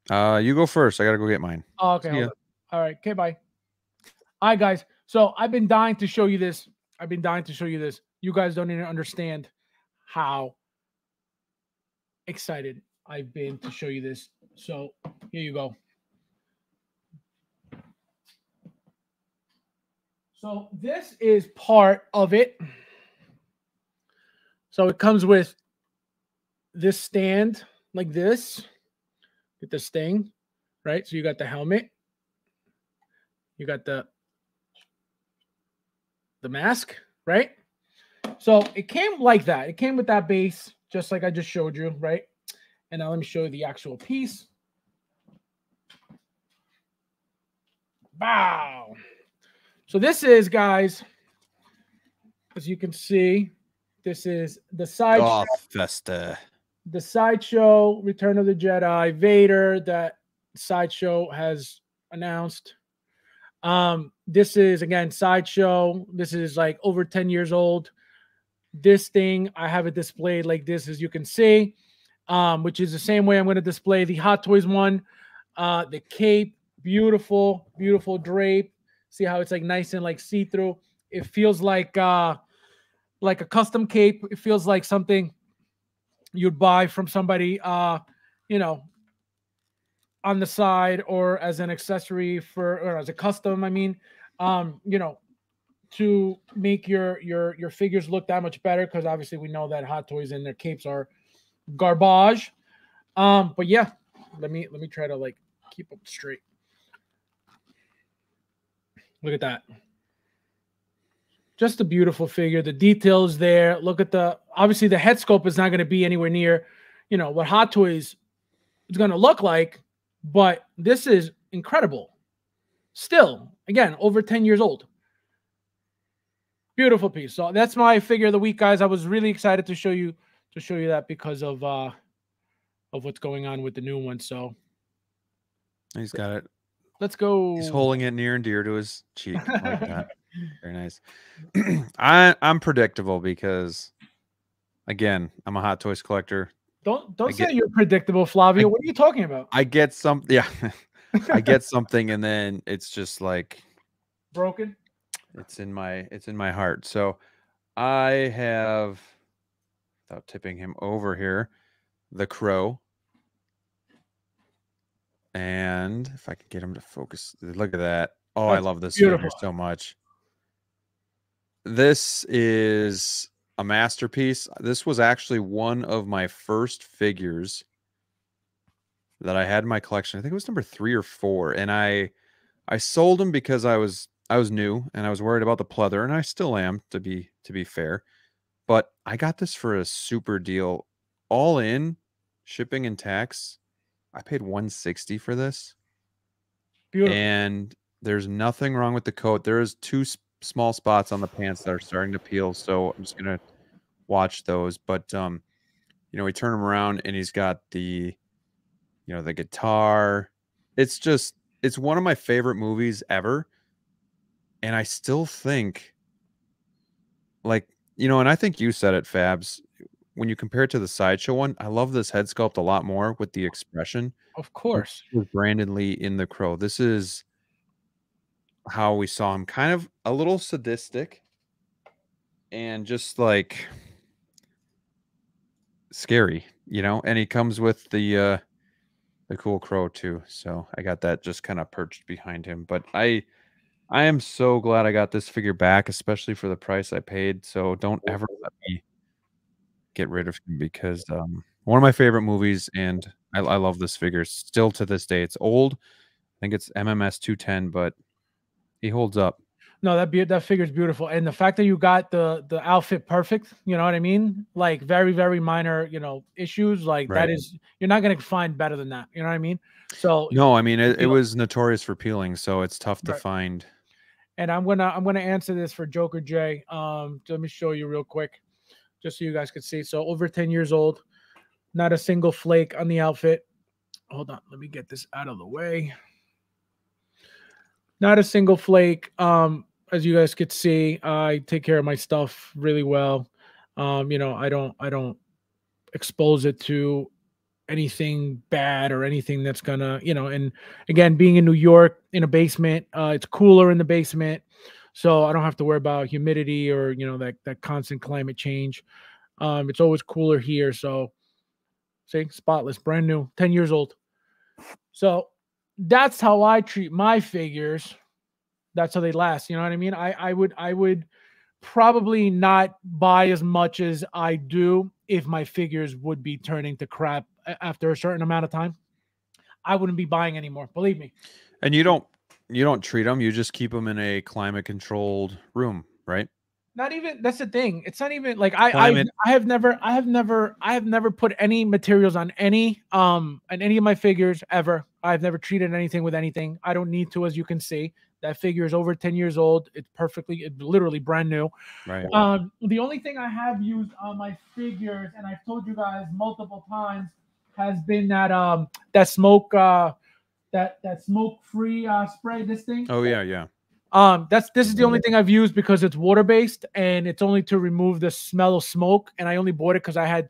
You go first. I gotta go get mine. Oh, okay. Hold on. All right. Okay, bye. All right, guys. So I've been dying to show you this. You guys don't even understand how excited I've been to show you this. So here you go. So this is part of it. So it comes with this stand like this. Get this thing, right? So you got the helmet. You got the mask, right? So it came like that. It came with that base, just like I just showed you, right? And now let me show you the actual piece. Bow. So this is, guys, as you can see, this is the sideshow. Goth Festa. The sideshow Return of the Jedi Vader that sideshow has announced. This is again sideshow. This is like over 10 years old. This thing, I have it displayed like this, as you can see, which is the same way I'm going to display the Hot Toys one. The cape, beautiful, beautiful drape. See how it's like nice and like see-through. It feels like a custom cape. It feels like something you'd buy from somebody, you know, on the side, or as an accessory or as a custom. I mean, you know, to make your figures look that much better, because obviously we know that Hot Toys and their capes are garbage. But yeah, let me try to like keep up straight. Look at that. Just a beautiful figure. The details there. Look at obviously the head sculpt is not going to be anywhere near, you know, what Hot Toys is going to look like, but this is incredible. Still, again, over 10 years old. Beautiful piece. So that's my figure of the week, guys. I was really excited to show you that because of what's going on with the new one. So He's got it. let's go. He's holding it near and dear to his cheek. I like that. Very nice. I'm predictable because, again, I'm a Hot Toys collector. Don't say you're predictable, Flavio. What are you talking about? I get some, yeah. I get something and then it's just like broken. It's in my heart. So I have, without tipping him over here, the Crow. And if I can get him to focus, look at that. Oh, I love this figure so much. This is a masterpiece. This was actually one of my first figures that I had in my collection. I think it was number 3 or 4. And I sold them because I was new and I was worried about the pleather, and I still am, to be fair. But I got this for a super deal. All in, shipping and tax, I paid $160 for this. Beautiful. And there's nothing wrong with the coat. There is 2 small spots on the pants that are starting to peel, so I'm just gonna watch those. But you know, we turn him around and he's got the, you know, the guitar. It's one of my favorite movies ever. And I still think, like, you know, and I think you said it, Fabs, when you compare it to the sideshow one, I love this head sculpt a lot more with the expression. Of course. With Brandon Lee in The Crow. This is how we saw him, kind of a little sadistic and just like scary, you know, and he comes with the cool crow too. So I got that just kind of perched behind him. But I am so glad I got this figure back, especially for the price I paid. So don't ever let me get rid of him, because one of my favorite movies, and I love this figure still to this day. It's old. I think it's MMS 210, but he holds up. No, that figure's beautiful, and the fact that you got the outfit perfect, you know what I mean? Like very, very minor, you know, issues like that is, you're not gonna find better than that. You know what I mean? So no, I mean it was notorious for peeling, so it's tough to find. And I'm gonna answer this for Joker J. Let me show you real quick, just so you guys can see. So over 10 years old, not a single flake on the outfit. Hold on, let me get this out of the way. Not a single flake. As you guys could see, I take care of my stuff really well. You know, I don't expose it to anything bad or anything that's gonna, you know, and again, being in New York in a basement, it's cooler in the basement, so I don't have to worry about humidity or, you know, that constant climate change. It's always cooler here. So see, spotless, brand new, 10 years old. So that's how I treat my figures. That's how they last. You know what I mean? I would probably not buy as much as I do if my figures would be turning to crap after a certain amount of time. I wouldn't be buying anymore, believe me. And you don't treat them, you just keep them in a climate controlled room, right? Not even, that's the thing. It's not even like I have never put any materials on any of my figures ever. I've never treated anything with anything. I don't need to, as you can see. That figure is over 10 years old. It's literally brand new. Right. The only thing I have used on my figures, and I've told you guys multiple times, has been that smoke that smoke-free spray. This thing. Oh yeah, yeah. This is the only thing I've used because it's water-based and it's only to remove the smell of smoke. And I only bought it because I had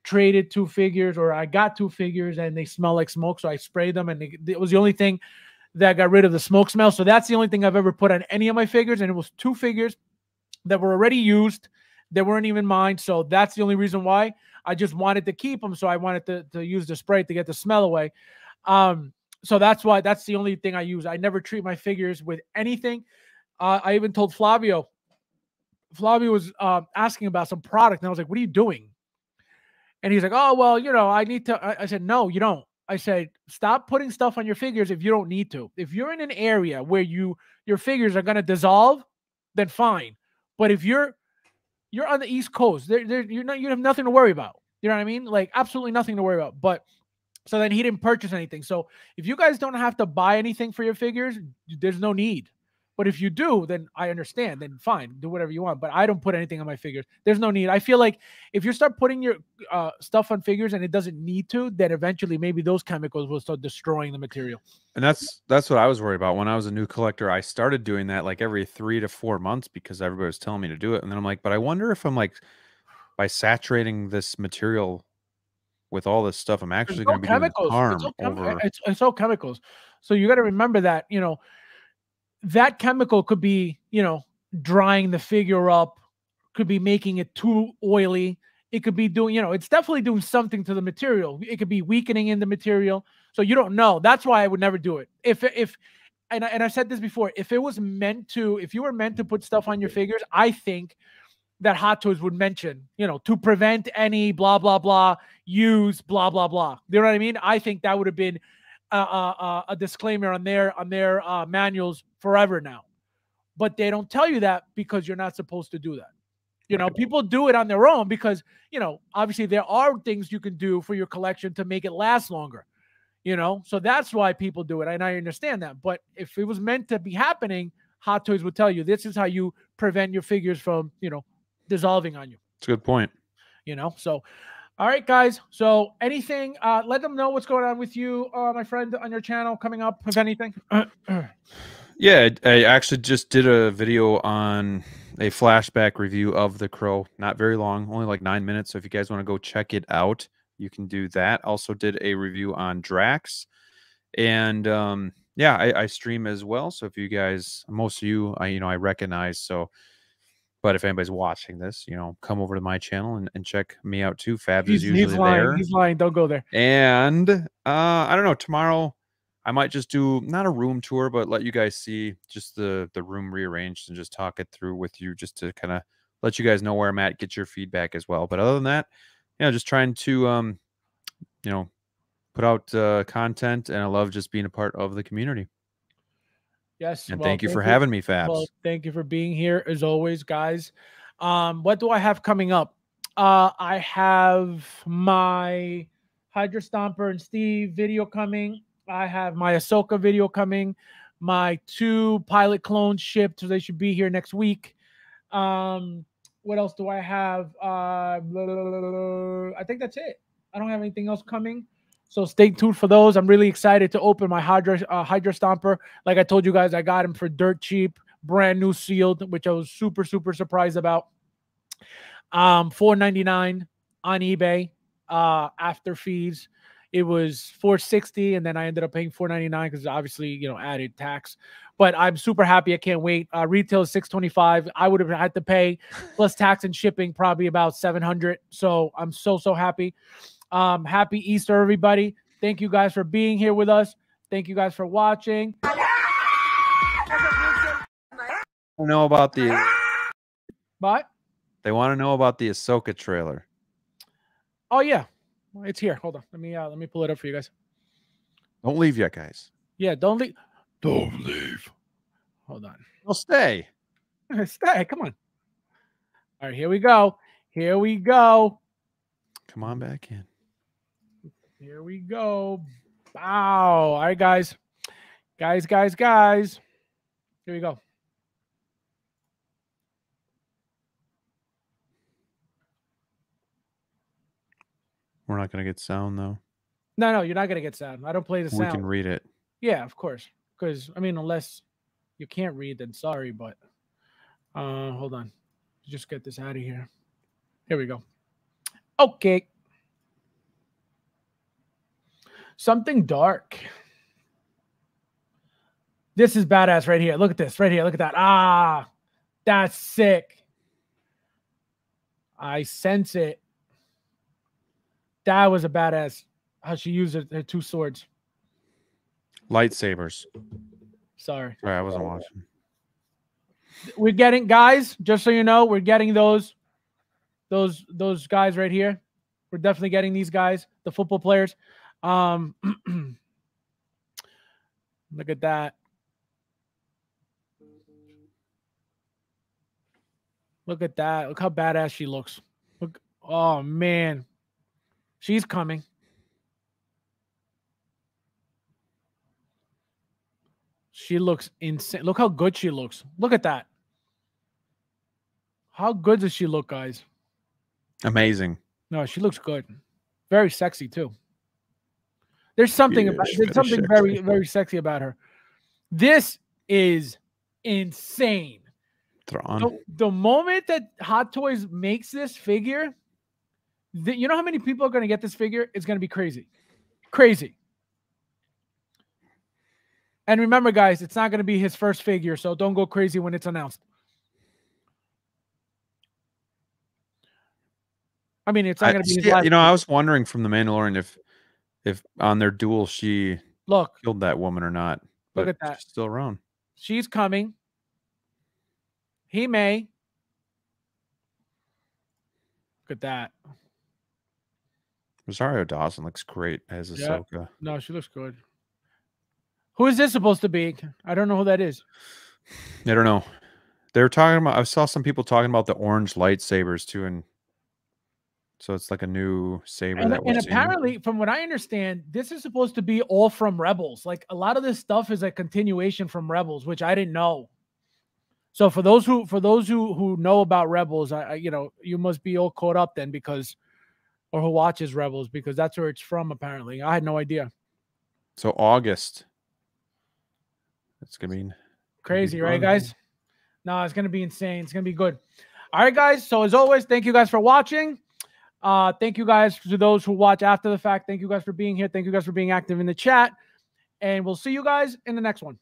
traded 2 figures, or I got 2 figures and they smell like smoke, so I sprayed them, and it was the only thing that got rid of the smoke smell. So that's the only thing I've ever put on any of my figures, and it was 2 figures that were already used. They weren't even mine, so that's the only reason why. I just wanted to keep them, so I wanted to use the spray to get the smell away. So that's why, that's the only thing I use. I never treat my figures with anything. I even told Flavio. Flavio was asking about some product, and I was like, "What are you doing?" And he's like, "Oh, well, I need to." I said, "No, you don't." I said, "Stop putting stuff on your figures if you don't need to. If you're in an area where your figures are gonna dissolve, then fine. But if you're on the East Coast, you have nothing to worry about. You know what I mean? Like, absolutely nothing to worry about." But so then he didn't purchase anything. So if you guys don't have to buy anything for your figures, there's no need. But if you do, then I understand. Then fine, do whatever you want. But I don't put anything on my figures. There's no need. I feel like if you start putting your stuff on figures and it doesn't need to, then eventually maybe those chemicals will start destroying the material. And that's what I was worried about when I was a new collector. I started doing that like every 3 to 4 months because everybody was telling me to do it. And then I'm like, but I wonder if I'm like, by saturating this material with all this stuff, I'm actually going to be doing harm over. It's all chemicals. So you got to remember that, that chemical could be, drying the figure up, could be making it too oily. It could be doing, it's definitely doing something to the material. It could be weakening in the material. So you don't know. That's why I would never do it. And I said this before, if you were meant to put stuff on your figures, I think that Hot Toys would mention, to prevent any blah, blah, blah, use blah, blah, blah. You know what I mean? I think that would have been a disclaimer on their manuals forever now. But they don't tell you that because you're not supposed to do that. People do it on their own because, obviously there are things you can do for your collection to make it last longer, so that's why people do it. And I understand that. But if it was meant to be happening, Hot Toys would tell you this is how you prevent your figures from, dissolving on you. It's a good point. So all right, guys. So anything, let them know what's going on with you, my friend, on your channel coming up, if anything. Yeah, I actually just did a video on a flashback review of the Crow. Not very long, only like 9 minutes. So if you guys want to go check it out, you can do that. Also did a review on Drax. And yeah, I stream as well. So if you guys, most of you, I recognize. So, but if anybody's watching this, come over to my channel and check me out too. Fabs is usually he's lying. there. He's lying. Don't go there. And I don't know, tomorrow I might just do not a room tour, but let you guys see just the room rearranged and just talk it through with you, just to kind of let you guys know where I'm at, get your feedback as well. But other than that, just trying to put out content, and I love just being a part of the community. Yes. And thank you for having me, Fabs. Well, thank you for being here as always, guys. What do I have coming up? I have my Hydra Stomper and Steve video coming. I have my Ahsoka video coming. My 2 pilot clones shipped, so they should be here next week. What else do I have? I think that's it. I don't have anything else coming. So stay tuned for those. I'm really excited to open my Hydra Stomper. Like I told you guys, I got him for dirt cheap, brand new sealed, which I was super, super surprised about. $4.99 on eBay after fees. It was $4.60, and then I ended up paying $4.99 because obviously, added tax. But I'm super happy. I can't wait. Retail is $6.25. I would have had to pay plus tax and shipping probably about $700. So I'm so happy. Happy Easter, everybody. Thank you guys for being here with us. Thank you guys for watching. Know about the What? They want to know about the Ahsoka trailer. Oh yeah, it's here. Hold on. Let me pull it up for you guys. Don't leave yet, guys. Yeah, don't leave. Don't leave. Hold on. I'll stay. Stay. Come on. All right, here we go. Here we go. Come on back in. Here we go. Wow. All right, guys. Guys. Here we go. We're not gonna get sound though. No, you're not gonna get sound. I don't play the sound. We can read it. Yeah, of course. Because I mean, unless you can't read, then sorry. But hold on. Just get this out of here. Here we go. Okay. Something dark. This is badass right here. Look at this right here. Look at that. Ah, that's sick. I sense it. That was a badass. How she used her two swords. Lightsabers. Sorry. Sorry, I wasn't watching. We're getting, guys, just so you know, we're getting those guys right here. We're definitely getting these guys, the football players. Look at that. Look at that. Look how badass she looks. Look. Oh, man. She's coming. She looks insane. Look how good she looks. Look at that. How good does she look, guys? Amazing. No, she looks good. Very sexy, too. There's something Yes, about there's something very, very sexy about her. This is insane. Thrawn. The moment that Hot Toys makes this figure, you know how many people are going to get this figure? It's going to be crazy. Crazy. And remember, guys, it's not going to be his first figure, so don't go crazy when it's announced. I mean, it's not going to be his last. You know, I was wondering from the Mandalorian if on their duel she killed that woman or not. But look at that. She's still around. She's coming. He may. Look at that. Rosario Dawson looks great as Ahsoka. No, she looks good. Who is this supposed to be? I don't know who that is. I don't know. They were talking about. I saw some people talking about the orange lightsabers too, and so it's like a new saber that we're and seeing. Apparently, from what I understand, this is supposed to be all from Rebels. Like a lot of this stuff is a continuation from Rebels, which I didn't know. So for those who know about Rebels, you must be all caught up then or who watches Rebels because that's where it's from. Apparently, I had no idea. So August. It's gonna be crazy, right, guys? No, it's gonna be insane. It's gonna be good. All right, guys. So as always, thank you guys for watching. Thank you guys to those who watch after the fact. Thank you guys for being here. Thank you guys for being active in the chat. And we'll see you guys in the next one.